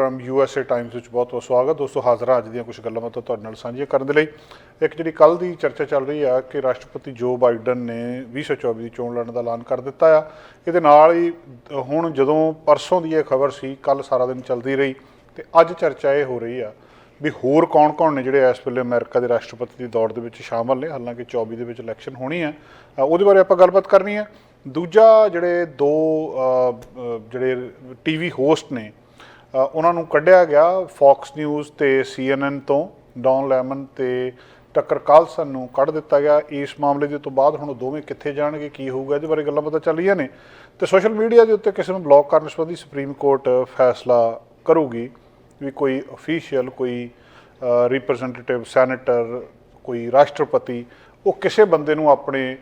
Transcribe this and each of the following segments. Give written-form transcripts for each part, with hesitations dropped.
Programme USA times ਵਿੱਚ बहुत बहुत स्वागत। दोस्तों हाज़र अज ਦੀਆਂ कुछ ਗੱਲਾਂ ਬਾਤਾਂ ਤੁਹਾਡੇ ਨਾਲ ਸਾਂਝੀਆਂ ਕਰਨ ਦੇ ਲਈ। ਇੱਕ ਜਿਹੜੀ ਕੱਲ ਦੀ ਚਰਚਾ ਚੱਲ ਰਹੀ ਆ ਕਿ ਰਾਸ਼ਟਰਪਤੀ ਜੋ ਬਾਈਡਨ ਨੇ 2024 ਦੀ ਚੋਣ ਲੜਨ ਦਾ ਐਲਾਨ ਕਰ ਦਿੱਤਾ ਆ। ਇਹਦੇ ਨਾਲ ਹੀ ਹੁਣ ਜਦੋਂ ਪਰਸੋਂ ਦੀ ਇਹ ਖਬਰ ਸੀ, ਕੱਲ ਸਾਰਾ ਦਿਨ ਚੱਲਦੀ ਰਹੀ ਤੇ ਅੱਜ ਚਰਚਾ ਇਹ ਹੋ ਰਹੀ ਆ ਵੀ ਹੋਰ ਕੌਣ-ਕੌਣ ਨੇ ਜਿਹੜੇ ਇਸ ਵੇਲੇ ਅਮਰੀਕਾ ਦੇ ਰਾਸ਼ਟਰਪਤੀ ਦੀ ਦੌੜ ਦੇ ਵਿੱਚ ਸ਼ਾਮਲ ਨੇ। ਹਾਲਾਂਕਿ 24 ਦੇ ਵਿੱਚ ਇਲੈਕਸ਼ਨ ਹੋਣੀ ਆ, ਉਹਦੇ ਬਾਰੇ ਆਪਾਂ ਗੱਲਬਾਤ ਕਰਨੀ ਆ। ਦੂਜਾ ਜਿਹੜੇ ਦੋ ਜਿਹੜੇ TV ਹੋਸਟ ਨੇ ਉਹਨਾਂ ਨੂੰ ਕੱਢਿਆ ਗਿਆ ਫੌਕਸ ਨਿਊਜ਼ ਤੇ CNN ਤੋਂ, ਡੌਨ ਲੈਮਨ ਤੇ ਟੱਕਰ ਕਾਲਸਨ ਨੂੰ ਕੱਢ ਦਿੱਤਾ ਗਿਆ। ਇਸ ਮਾਮਲੇ ਦੇ ਤੋਂ ਬਾਅਦ ਹੁਣ ਦੋਵੇਂ ਕਿੱਥੇ ਜਾਣਗੇ, ਕੀ ਹੋਊਗਾ, ਇਹਦੇ ਬਾਰੇ ਗੱਲਾਂ ਪਤਾ ਚੱਲ ਰਹੀਆਂ ਨੇ। ਤੇ ਸੋਸ਼ਲ ਮੀਡੀਆ ਦੇ ਉੱਤੇ ਕਿਸੇ ਨੂੰ ਬਲੌਕ ਕਰਨ ਸੰਬੰਧੀ ਸੁਪਰੀਮ ਕੋਰਟ ਫੈਸਲਾ ਕਰੂਗੀ ਵੀ ਕੋਈ ਅਫੀਸ਼ੀਅਲ, ਕੋਈ ਰਿਪਰੈਜ਼ੈਂਟੇਟਿਵ, ਸੈਨੇਟਰ, ਕੋਈ ਰਾਸ਼ਟਰਪਤੀ ਉਹ ਕਿਸੇ ਬੰਦੇ ਨੂੰ ਆਪਣੇ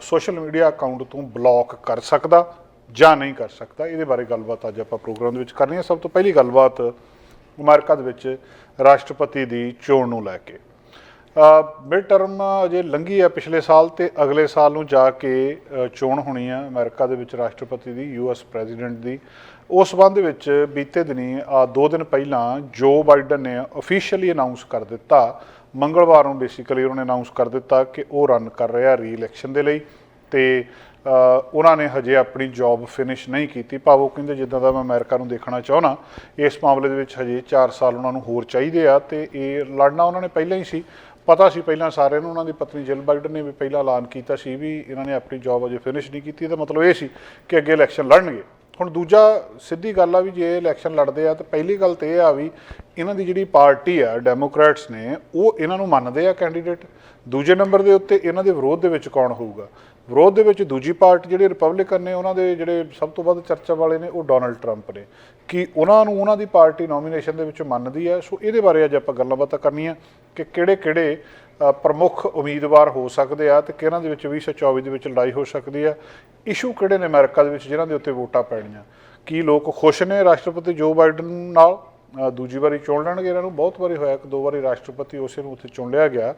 ਸੋਸ਼ਲ ਮੀਡੀਆ ਅਕਾਊਂਟ ਤੋਂ ਬਲੌਕ ਕਰ ਸਕਦਾ ਜਾਂ ਨਹੀਂ ਕਰ ਸਕਦਾ। ਇਹਦੇ ਬਾਰੇ ਗੱਲਬਾਤ ਅੱਜ ਆਪਾਂ ਪ੍ਰੋਗਰਾਮ ਦੇ ਵਿੱਚ ਕਰਨੀ ਹੈ। ਸਭ ਤੋਂ ਪਹਿਲੀ ਗੱਲਬਾਤ ਅਮਰੀਕਾ ਦੇ ਵਿੱਚ ਰਾਸ਼ਟਰਪਤੀ ਦੀ ਚੋਣ ਨੂੰ ਲੈ ਕੇ। ਮਿਡ ਟਰਮ ਅਜੇ ਲੰਘੀ ਹੈ ਪਿਛਲੇ ਸਾਲ ਤੇ ਅਗਲੇ ਸਾਲ ਨੂੰ ਜਾ ਕੇ ਚੋਣ ਹੋਣੀ ਹੈ ਅਮਰੀਕਾ ਦੇ ਵਿੱਚ ਰਾਸ਼ਟਰਪਤੀ ਦੀ, US ਪ੍ਰੈਜ਼ੀਡੈਂਟ ਦੀ। ਉਸ ਸੰਬੰਧ ਵਿੱਚ ਬੀਤੇ ਦਿਨੀ 2 ਦਿਨ ਪਹਿਲਾਂ ਜੋ ਬਾਈਡਨ ਨੇ ਅਫੀਸ਼ੀਅਲੀ ਅਨਾਊਂਸ ਕਰ ਦਿੱਤਾ, ਮੰਗਲਵਾਰ ਨੂੰ ਬੇਸਿਕਲੀ ਉਹਨਾਂ ਨੇ ਅਨਾਊਂਸ ਕਰ ਦਿੱਤਾ ਕਿ ਉਹ ਰਨ ਕਰ ਰਿਹਾ ਰੀ ਇਲੈਕਸ਼ਨ ਦੇ ਲਈ। ਤੇ ਉਹਨਾਂ ਨੇ ਹਜੇ ਆਪਣੀ ਜੌਬ ਫਿਨਿਸ਼ ਨਹੀਂ ਕੀਤੀ। ਭਾਵ ਉਹ ਕਹਿੰਦੇ ਜਿੱਦਾਂ ਦਾ ਮੈਂ ਅਮਰੀਕਾ ਨੂੰ ਦੇਖਣਾ ਚਾਹੁੰਦਾ, ਇਸ ਮਾਮਲੇ ਦੇ ਵਿੱਚ ਹਜੇ 4 ਸਾਲ ਉਹਨਾਂ ਨੂੰ ਹੋਰ ਚਾਹੀਦੇ ਆ। ਤੇ ਇਹ ਲੜਨਾ ਉਹਨਾਂ ਨੇ ਪਹਿਲਾਂ ਹੀ ਸੀ, ਪਤਾ ਸੀ ਪਹਿਲਾਂ ਸਾਰਿਆਂ ਨੂੰ। ਉਹਨਾਂ ਦੀ ਪਤਨੀ ਜਿਲ ਬਾਈਡਨ ਨੇ ਵੀ ਪਹਿਲਾਂ ਐਲਾਨ ਕੀਤਾ ਸੀ ਵੀ ਇਹਨਾਂ ਨੇ ਆਪਣੀ ਜੌਬ ਅਜੇ ਫਿਨਿਸ਼ ਨਹੀਂ ਕੀਤੀ। ਇਹਦਾ ਮਤਲਬ ਇਹ ਸੀ ਕਿ ਅੱਗੇ ਇਲੈਕਸ਼ਨ ਲੜਨਗੇ। ਹੁਣ ਦੂਜਾ ਸਿੱਧੀ ਗੱਲ ਆ ਵੀ ਜੇ ਇਲੈਕਸ਼ਨ ਲੜਦੇ ਆ ਤਾਂ ਪਹਿਲੀ ਗੱਲ ਤਾਂ ਇਹ ਆ ਵੀ ਇਹਨਾਂ ਦੀ ਜਿਹੜੀ ਪਾਰਟੀ ਆ ਡੈਮੋਕ੍ਰੈਟਸ ਨੇ, ਉਹ ਇਹਨਾਂ ਨੂੰ ਮੰਨਦੇ ਆ ਕੈਂਡੀਡੇਟ। ਦੂਜੇ ਨੰਬਰ ਦੇ ਉੱਤੇ ਇਹਨਾਂ ਦੇ ਵਿਰੋਧ ਦੇ ਵਿੱਚ ਕੌਣ ਹੋਊਗਾ? ਵਿਰੋਧ ਦੇ ਵਿੱਚ ਦੂਜੀ ਪਾਰਟੀ ਜਿਹੜੇ ਰਿਪਬਲਿਕਨ ਨੇ, ਉਹਨਾਂ ਦੇ ਜਿਹੜੇ ਸਭ ਤੋਂ ਵੱਧ ਚਰਚਾ ਵਾਲੇ ਨੇ ਉਹ ਡੋਨਲਡ ਟਰੰਪ ਨੇ। ਕਿ ਉਹਨਾਂ ਨੂੰ ਉਹਨਾਂ ਦੀ ਪਾਰਟੀ ਨੋਮੀਨੇਸ਼ਨ ਦੇ ਵਿੱਚ ਮੰਨਦੀ ਹੈ। ਸੋ ਇਹਦੇ ਬਾਰੇ ਅੱਜ ਆਪਾਂ ਗੱਲਾਂ ਬਾਤਾਂ ਕਰਨੀਆਂ ਕਿ ਕਿਹੜੇ ਪ੍ਰਮੁੱਖ ਉਮੀਦਵਾਰ ਹੋ ਸਕਦੇ ਆ ਤੇ ਕਿਹਨਾਂ ਦੇ ਵਿੱਚ 2024 ਦੇ ਵਿੱਚ ਲੜਾਈ ਹੋ ਸਕਦੀ ਆ। ਇਸ਼ੂ ਕਿਹੜੇ ਨੇ ਅਮਰੀਕਾ ਦੇ ਵਿੱਚ ਜਿਨ੍ਹਾਂ ਦੇ ਉੱਤੇ ਵੋਟਾਂ ਪੈਣੀਆਂ। ਕੀ ਲੋਕ ਖੁਸ਼ ਨੇ ਰਾਸ਼ਟਰਪਤੀ ਜੋ ਬਾਈਡਨ ਨਾਲ? ਦੂਜੀ ਵਾਰੀ ਚੁਣ ਲੈਣਗੇ? ਇਹਨਾਂ ਨੂੰ ਬਹੁਤ ਵਾਰੀ ਹੋਇਆ, 1-2 ਵਾਰੀ ਰਾਸ਼ਟਰਪਤੀ ਉਸੇ ਨੂੰ ਉੱਥੇ ਚੁਣ ਲਿਆ ਗਿਆ।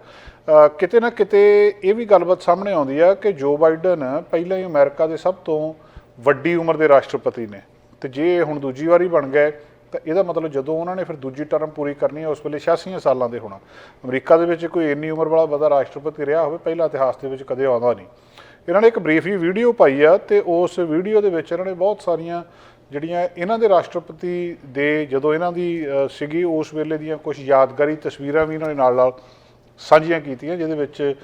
ਕਿਤੇ ਨਾ ਕਿਤੇ ਇਹ ਵੀ ਗੱਲਬਾਤ ਸਾਹਮਣੇ ਆਉਂਦੀ ਆ ਕਿ ਜੋ ਬਾਈਡਨ ਪਹਿਲਾਂ ਹੀ ਅਮਰੀਕਾ ਦੇ ਸਭ ਤੋਂ ਵੱਡੀ ਉਮਰ ਦੇ ਰਾਸ਼ਟਰਪਤੀ ਨੇ। ਤੇ ਜੇ ਹੁਣ ਦੂਜੀ ਵਾਰੀ ਬਣ ਗਏ ਤਾਂ ਇਹਦਾ ਮਤਲਬ ਜਦੋਂ ਉਹਨਾਂ ਨੇ ਫਿਰ ਦੂਜੀ ਟਰਮ ਪੂਰੀ ਕਰਨੀ ਹੈ ਉਸ ਵੇਲੇ 86 ਸਾਲਾਂ ਦੇ ਹੋਣਾ। ਅਮਰੀਕਾ ਦੇ ਵਿੱਚ ਕੋਈ ਇੰਨੀ ਉਮਰ ਵਾਲਾ ਬੰਦਾ ਰਾਸ਼ਟਰਪਤੀ ਰਿਹਾ ਹੋਵੇ ਪਹਿਲਾਂ ਇਤਿਹਾਸ ਦੇ ਵਿੱਚ ਕਦੇ ਆਉਂਦਾ ਨਹੀਂ। ਇਹਨਾਂ ਨੇ ਇੱਕ ਬਰੀਫ ਹੀ ਵੀਡੀਓ ਪਾਈ ਆ ਤੇ ਉਸ ਵੀਡੀਓ ਦੇ ਵਿੱਚ ਇਹਨਾਂ ਨੇ ਬਹੁਤ ਸਾਰੀਆਂ ਜਿਹੜੀਆਂ ਇਹਨਾਂ ਦੇ ਰਾਸ਼ਟਰਪਤੀ ਦੇ ਜਦੋਂ ਇਹਨਾਂ ਦੀ ਸੀਗੀ ਉਸ ਵੇਲੇ ਦੀਆਂ ਕੁਝ ਯਾਦਗਾਰੀ ਤਸਵੀਰਾਂ ਵੀ ਇਹਨਾਂ ਨੇ ਨਾਲ ਸਾਂਝੀਆਂ ਕੀਤੀਆਂ, ਜਿਹਦੇ ਵਿੱਚ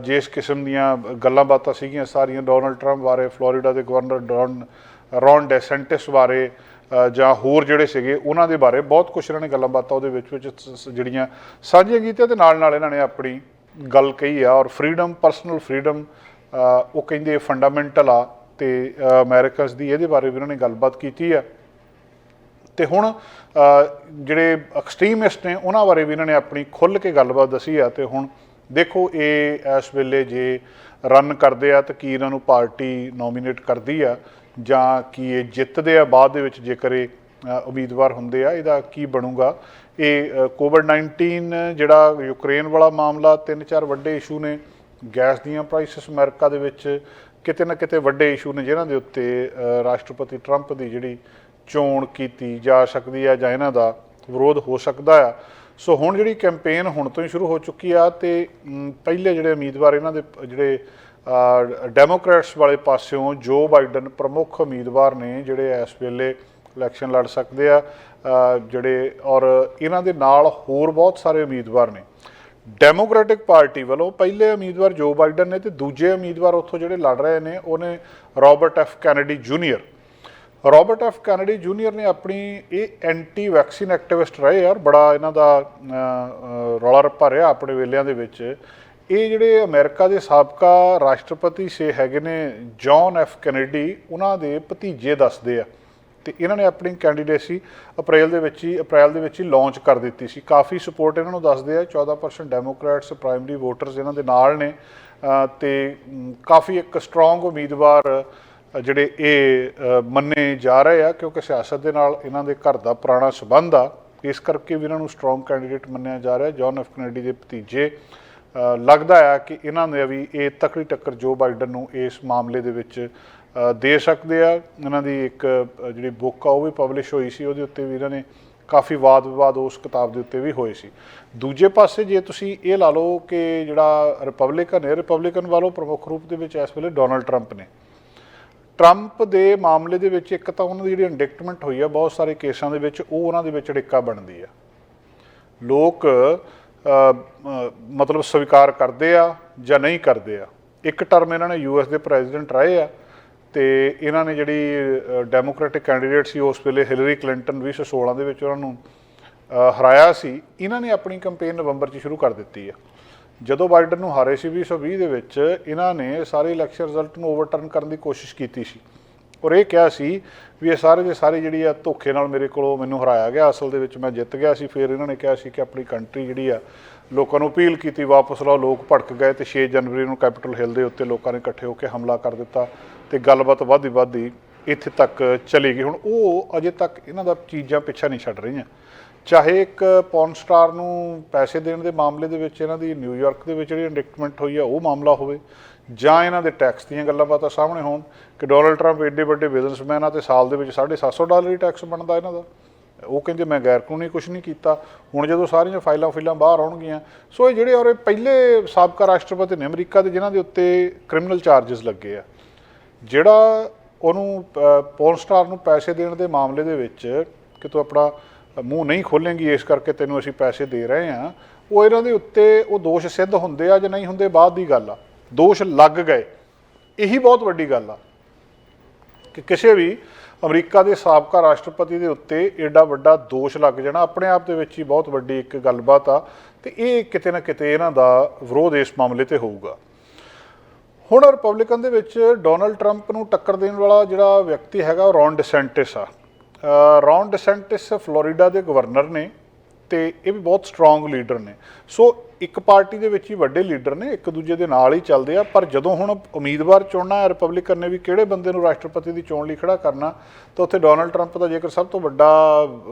ਜਿਸ ਕਿਸਮ ਦੀਆਂ ਗੱਲਾਂ ਬਾਤਾਂ ਸੀਗੀਆਂ ਸਾਰੀਆਂ ਡੋਨਲਡ ਟਰੰਪ ਬਾਰੇ, ਫਲੋਰੀਡਾ ਦੇ ਗਵਰਨਰ ਰੌਨ ਡੈਸੈਂਟਿਸ ਬਾਰੇ ਜਾਂ ਹੋਰ ਜਿਹੜੇ ਸੀਗੇ ਉਹਨਾਂ ਦੇ ਬਾਰੇ ਬਹੁਤ ਕੁਛ ਇਹਨਾਂ ਨੇ ਗੱਲਾਂ ਬਾਤਾਂ ਉਹਦੇ ਵਿੱਚ ਜਿਹੜੀਆਂ ਸਾਂਝੀਆਂ ਕੀਤੀਆਂ। ਤੇ ਨਾਲ ਇਹਨਾਂ ਨੇ ਆਪਣੀ ਗੱਲ ਕਹੀ ਆ। ਔਰ ਫਰੀਡਮ, ਪਰਸਨਲ ਫਰੀਡਮ ਉਹ ਕਹਿੰਦੇ ਫੰਡਾਮੈਂਟਲ ਆ ਤੇ ਅਮਰੀਕਨਸ ਦੀ, ਇਹਦੇ ਬਾਰੇ ਵੀ ਉਹਨਾਂ ਨੇ ਗੱਲਬਾਤ ਕੀਤੀ ਆ। ਤੇ ਹੁਣ ਜਿਹੜੇ ਐਕਸਟ੍ਰੀਮਿਸਟ ਨੇ ਉਹਨਾਂ ਬਾਰੇ ਵੀ ਇਹਨਾਂ ਨੇ ਆਪਣੀ ਖੁੱਲ੍ਹ ਕੇ ਗੱਲਬਾਤ ਦੱਸੀ ਆ। ਤੇ ਹੁਣ ਦੇਖੋ ਇਹ ਇਸ ਵੇਲੇ ਜੇ ਰਨ ਕਰਦੇ ਆ ਤਾਂ ਕੀ ਇਹਨਾਂ ਨੂੰ ਪਾਰਟੀ ਨੋਮੀਨੇਟ ਕਰਦੀ ਆ ਜਾਂ ਕੀ ਇਹ ਜਿੱਤਦੇ ਆ ਬਾਅਦ ਦੇ ਵਿੱਚ ਜੇਕਰ ਇਹ ਉਮੀਦਵਾਰ ਹੁੰਦੇ ਆ, ਇਹਦਾ ਕੀ ਬਣੂਗਾ। ਇਹ COVID-19 ਜਿਹੜਾ ਯੂਕਰੇਨ ਵਾਲਾ ਮਾਮਲਾ, 3-4 ਵੱਡੇ ਇਸ਼ੂ ਨੇ। ਗੈਸ ਦੀਆਂ ਪ੍ਰਾਈਸਿਸ ਅਮਰੀਕਾ ਦੇ ਵਿੱਚ ਕਿਤੇ ਨਾ ਕਿਤੇ ਵੱਡੇ ਇਸ਼ੂ ਨੇ ਜਿਨ੍ਹਾਂ ਦੇ ਉੱਤੇ ਰਾਸ਼ਟਰਪਤੀ ਟਰੰਪ ਦੀ ਜਿਹੜੀ ਚੋਣ ਕੀਤੀ ਜਾ ਸਕਦੀ ਆ ਜਾਂ ਇਹਨਾਂ ਦਾ ਵਿਰੋਧ ਹੋ ਸਕਦਾ ਆ। ਸੋ ਹੁਣ ਜਿਹੜੀ ਕੈਂਪੇਨ ਹੁਣ ਤੋਂ ਹੀ ਸ਼ੁਰੂ ਹੋ ਚੁੱਕੀ ਆ ਤੇ ਪਹਿਲੇ ਜਿਹੜੇ ਉਮੀਦਵਾਰ ਇਹਨਾਂ ਦੇ ਜਿਹੜੇ ਡੈਮੋਕ੍ਰੈਟਸ ਵਾਲੇ ਪਾਸਿਓਂ ਜੋ ਬਾਈਡਨ ਪ੍ਰਮੁੱਖ ਉਮੀਦਵਾਰ ਨੇ ਜਿਹੜੇ ਇਸ ਵੇਲੇ ਇਲੈਕਸ਼ਨ ਲੜ ਸਕਦੇ ਆ ਜਿਹੜੇ। ਔਰ ਇਹਨਾਂ ਦੇ ਨਾਲ ਹੋਰ ਬਹੁਤ ਸਾਰੇ ਉਮੀਦਵਾਰ ਨੇ। ਡੈਮੋਕ੍ਰੈਟਿਕ ਪਾਰਟੀ ਵੱਲੋਂ ਪਹਿਲੇ ਉਮੀਦਵਾਰ ਜੋ ਬਾਈਡਨ ਨੇ ਤੇ ਦੂਜੇ ਉਮੀਦਵਾਰ ਉੱਥੋਂ ਜਿਹੜੇ ਲੜ ਰਹੇ ਨੇ ਉਹਨੇ Robert F Kennedy junior. Robert F Kennedy junior ਨੇ ਆਪਣੀ ਇਹ ਐਂਟੀ ਵੈਕਸੀਨ ਐਕਟਿਵਿਸਟ ਰਹੇ ਯਾਰ, ਬੜਾ ਇਹਨਾਂ ਦਾ ਰੌਲਾ ਰੱਪਾ ਰਿਹਾ ਆਪਣੇ ਵੇਲਿਆਂ ਦੇ ਵਿੱਚ। ਇਹ ਜਿਹੜੇ ਅਮਰੀਕਾ ਦੇ ਸਾਬਕਾ ਰਾਸ਼ਟਰਪਤੀ ਹੈਗੇ ਨੇ ਜੌਨ ਐਫ ਕੈਨੇਡੀ, ਉਹਨਾਂ ਦੇ ਭਤੀਜੇ ਦੱਸਦੇ ਆ। ਤੇ ਇਹਨਾਂ ਨੇ ਆਪਣੀ ਕੈਂਡੀਡੇਸੀ ਅਪ੍ਰੈਲ ਦੇ ਵਿੱਚ ਹੀ ਲਾਂਚ ਕਰ ਦਿੱਤੀ ਸੀ। ਕਾਫੀ ਸਪੋਰਟ ਇਹਨਾਂ ਨੂੰ ਦੱਸਦੇ ਆ। 14% ਡੈਮੋਕ੍ਰੈਟਸ ਪ੍ਰਾਇਮਰੀ ਵੋਟਰਸ ਇਹਨਾਂ ਦੇ ਨਾਲ ਨੇ ਤੇ ਕਾਫੀ ਇੱਕ ਸਟਰੋਂਗ ਉਮੀਦਵਾਰ ਜਿਹੜੇ ਇਹ ਮੰਨੇ ਜਾ ਰਹੇ ਆ ਕਿਉਂਕਿ ਸਿਆਸਤ ਦੇ ਨਾਲ ਇਹਨਾਂ ਦੇ ਘਰ ਦਾ ਪੁਰਾਣਾ ਸੰਬੰਧ ਆ। ਇਸ ਕਰਕੇ ਵੀ ਇਹਨਾਂ ਨੂੰ ਸਟਰੋਂਗ ਕੈਂਡੀਡੇਟ ਮੰਨਿਆ ਜਾ ਰਿਹਾ। ਜੌਨ ਐਫ ਕੈਨੇਡੀ ਦੇ ਭਤੀਜੇ ਲੱਗਦਾ ਆ ਕਿ ਇਹਨਾਂ ਨੇ ਵੀ ਇਹ ਤਕੜੀ ਟੱਕਰ ਜੋ ਬਾਈਡਨ ਨੂੰ ਇਸ ਮਾਮਲੇ ਦੇ ਵਿੱਚ ਦੇ ਸਕਦੇ ਆ। ਇਹਨਾਂ ਦੀ ਇੱਕ ਜਿਹੜੀ ਬੁੱਕ ਆ ਉਹ ਵੀ ਪਬਲਿਸ਼ ਹੋਈ ਸੀ, ਉਹਦੇ ਉੱਤੇ ਵੀ ਇਹਨਾਂ ਨੇ ਕਾਫੀ ਵਾਦ ਵਿਵਾਦ ਉਸ ਕਿਤਾਬ ਦੇ ਉੱਤੇ ਵੀ ਹੋਏ ਸੀ। ਦੂਜੇ ਪਾਸੇ ਜੇ ਤੁਸੀਂ ਇਹ ਲਾ ਲਓ ਕਿ ਜਿਹੜਾ ਰਿਪਬਲਿਕਨ ਵੱਲੋਂ ਪ੍ਰਮੁੱਖ ਰੂਪ ਦੇ ਵਿੱਚ ਇਸ ਵੇਲੇ ਡੋਨਲਡ ਟਰੰਪ ਨੇ। ਟਰੰਪ ਦੇ ਮਾਮਲੇ ਦੇ ਵਿੱਚ ਇੱਕ ਤਾਂ ਉਹਨਾਂ ਦੀ ਜਿਹੜੀ ਇੰਡਿਕਟਮੈਂਟ ਹੋਈ ਆ ਬਹੁਤ ਸਾਰੇ ਕੇਸਾਂ ਦੇ ਵਿੱਚ, ਉਹ ਉਹਨਾਂ ਦੇ ਵਿੱਚ ਅੜਿੱਕਾ ਬਣਦੀ ਆ। ਲੋਕ ਮਤਲਬ ਸਵੀਕਾਰ ਕਰਦੇ ਆ ਜਾਂ ਨਹੀਂ ਕਰਦੇ ਆ। ਇੱਕ ਟਰਮ ਇਹਨਾਂ ਨੇ US ਦੇ ਪ੍ਰੈਜ਼ੀਡੈਂਟ ਰਹੇ ਆ, ਤੇ ਇਹਨਾਂ ਨੇ ਜਿਹੜੀ ਡੈਮੋਕ੍ਰੈਟਿਕ ਕੈਂਡੀਡੇਟ ਸੀ ਉਸ ਵੇਲੇ ਹਿਲਰੀ ਕਲਿੰਟਨ 2016 ਦੇ ਵਿੱਚ ਉਹਨਾਂ ਨੂੰ ਹਰਾਇਆ ਸੀ। ਇਹਨਾਂ ਨੇ ਆਪਣੀ ਕੰਪੇਨ ਨਵੰਬਰ 'ਚ ਸ਼ੁਰੂ ਕਰ ਦਿੱਤੀ ਆ। ਜਦੋਂ ਬਾਈਡਨ ਨੂੰ ਹਾਰੇ ਸੀ 2020 ਦੇ ਵਿੱਚ, ਇਹਨਾਂ ਨੇ ਸਾਰੇ ਇਲੈਕਸ਼ਨ ਰਿਜ਼ਲਟ ਨੂੰ ਓਵਰਟਰਨ ਕਰਨ ਦੀ ਕੋਸ਼ਿਸ਼ ਕੀਤੀ ਸੀ ਔਰ ਇਹ ਕਿਹਾ ਸੀ ਵੀ ਇਹ ਸਾਰੇ ਦੇ ਸਾਰੇ ਜਿਹੜੀ ਆ ਧੋਖੇ ਨਾਲ ਮੈਨੂੰ ਹਰਾਇਆ ਗਿਆ, ਅਸਲ ਦੇ ਵਿੱਚ ਮੈਂ ਜਿੱਤ ਗਿਆ ਸੀ। ਫਿਰ ਇਹਨਾਂ ਨੇ ਕਿਹਾ ਸੀ ਕਿ ਆਪਣੀ ਕੰਟਰੀ ਜਿਹੜੀ ਆ ਲੋਕਾਂ ਨੂੰ ਅਪੀਲ ਕੀਤੀ ਵਾਪਸ ਲਓ। ਲੋਕ ਭੜਕ ਗਏ ਤੇ 6 ਜਨਵਰੀ ਨੂੰ ਕੈਪੀਟਲ ਹਿੱਲ ਦੇ ਉੱਤੇ ਲੋਕਾਂ ਨੇ ਇਕੱਠੇ ਹੋ ਕੇ ਹਮਲਾ ਕਰ ਦਿੱਤਾ ਤੇ ਗੱਲਬਾਤ ਵੱਧਦੀ ਇੱਥੇ ਤੱਕ ਚਲੀ ਗਈ। ਹੁਣ ਉਹ ਅਜੇ ਤੱਕ ਇਹਨਾਂ ਦਾ ਚੀਜ਼ਾਂ ਪਿੱਛਾ ਨਹੀਂ ਛੱਡ ਰਹੀਆਂ। ਚਾਹੇ ਇੱਕ ਪੌਰਨ ਸਟਾਰ ਨੂੰ ਪੈਸੇ ਦੇਣ ਦੇ ਮਾਮਲੇ ਦੇ ਵਿੱਚ ਇਹਨਾਂ ਦੀ ਨਿਊਯਾਰਕ ਦੇ ਵਿੱਚ ਜਿਹੜੀ ਇੰਡਿਕਟਮੈਂਟ ਹੋਈ ਆ ਉਹ ਮਾਮਲਾ ਹੋਵੇ, ਜਾਂ ਇਹਨਾਂ ਦੇ ਟੈਕਸ ਦੀਆਂ ਗੱਲਾਂ ਬਾਤਾਂ ਸਾਹਮਣੇ ਹੋਣ ਕਿ ਡੋਨਲਡ ਟਰੰਪ ਐਡੇ ਵੱਡੇ ਬਿਜ਼ਨਸਮੈਨ ਆ ਤੇ ਸਾਲ ਦੇ ਵਿੱਚ $750 ਹੀ ਟੈਕਸ ਬਣਦਾ ਇਹਨਾਂ ਦਾ। ਉਹ ਕਹਿੰਦੇ ਮੈਂ ਗੈਰ ਕਾਨੂੰਨੀ ਕੁਛ ਨਹੀਂ ਕੀਤਾ। ਹੁਣ ਜਦੋਂ ਸਾਰੀਆਂ ਫਾਈਲਾਂ ਬਾਹਰ ਆਉਣਗੀਆਂ, ਸੋ ਇਹ ਜਿਹੜੇ ਔਰ ਪਹਿਲੇ ਸਾਬਕਾ ਰਾਸ਼ਟਰਪਤੀ ਨੇ ਅਮਰੀਕਾ ਦੇ ਜਿਨ੍ਹਾਂ ਦੇ ਉੱਤੇ ਕ੍ਰਿਮੀਨਲ ਚਾਰਜਸ ਲੱਗੇ ਆ, ਜਿਹੜਾ ਉਹਨੂੰ ਪੌਰਨ ਸਟਾਰ ਨੂੰ ਪੈਸੇ ਦੇਣ ਦੇ ਮਾਮਲੇ ਦੇ ਵਿੱਚ ਕਿ ਤੂੰ ਆਪਣਾ ਮੂੰਹ ਨਹੀਂ ਖੋਲ੍ਹੇਂਗੀ ਇਸ ਕਰਕੇ ਤੈਨੂੰ ਅਸੀਂ ਪੈਸੇ ਦੇ ਰਹੇ ਹਾਂ, ਉਹ ਇਹਨਾਂ ਦੇ ਉੱਤੇ ਉਹ ਦੋਸ਼ ਸਿੱਧ ਹੁੰਦੇ ਆ ਜਾਂ ਨਹੀਂ ਹੁੰਦੇ ਬਾਅਦ ਦੀ ਗੱਲ ਆ। ਦੋਸ਼ ਲੱਗ ਗਏ, ਇਹੀ ਬਹੁਤ ਵੱਡੀ ਗੱਲ ਆ ਕਿ ਕਿਸੇ ਵੀ ਅਮਰੀਕਾ ਦੇ ਸਾਬਕਾ ਰਾਸ਼ਟਰਪਤੀ ਦੇ ਉੱਤੇ ਐਡਾ ਵੱਡਾ ਦੋਸ਼ ਲੱਗ ਜਾਣਾ ਆਪਣੇ ਆਪ ਦੇ ਵਿੱਚ ਹੀ ਬਹੁਤ ਵੱਡੀ ਇੱਕ ਗੱਲਬਾਤ ਆ। ਤੇ ਇਹ ਕਿਤੇ ਨਾ ਕਿਤੇ ਇਹਨਾਂ ਦਾ ਵਿਰੋਧ ਇਸ ਮਾਮਲੇ ਤੇ ਹੋਊਗਾ। ਹੁਣ ਰਿਪਬਲਿਕਨ ਦੇ ਵਿੱਚ ਡੋਨਲਡ ਟਰੰਪ ਨੂੰ ਟੱਕਰ ਦੇਣ ਵਾਲਾ ਜਿਹੜਾ ਵਿਅਕਤੀ ਹੈਗਾ ਉਹ ਰੌਨ ਡਿਸੈਂਟਿਸ ਆ। ਰੌਨ ਡਿਸੈਂਟਿਸ ਫਲੋਰੀਡਾ ਦੇ ਗਵਰਨਰ ਨੇ ਤੇ ਇਹ ਵੀ ਬਹੁਤ ਸਟਰੋਂਗ ਲੀਡਰ ਨੇ। ਸੋ ਇੱਕ ਪਾਰਟੀ ਦੇ ਵਿੱਚ ਹੀ ਵੱਡੇ ਲੀਡਰ ਨੇ, ਇੱਕ ਦੂਜੇ ਦੇ ਨਾਲ ਹੀ ਚੱਲਦੇ ਆ। ਪਰ ਜਦੋਂ ਹੁਣ ਉਮੀਦਵਾਰ ਚੁਣਨਾ ਹੈ ਰਿਪਬਲਿਕਨ ਨੇ ਵੀ ਕਿਹੜੇ ਬੰਦੇ ਨੂੰ ਰਾਸ਼ਟਰਪਤੀ ਦੀ ਚੋਣ ਲਈ ਖੜਾ ਕਰਨਾ, ਤਾਂ ਉੱਥੇ ਡੋਨਲਡ ਟਰੰਪ ਦਾ ਜੇਕਰ ਸਭ ਤੋਂ ਵੱਡਾ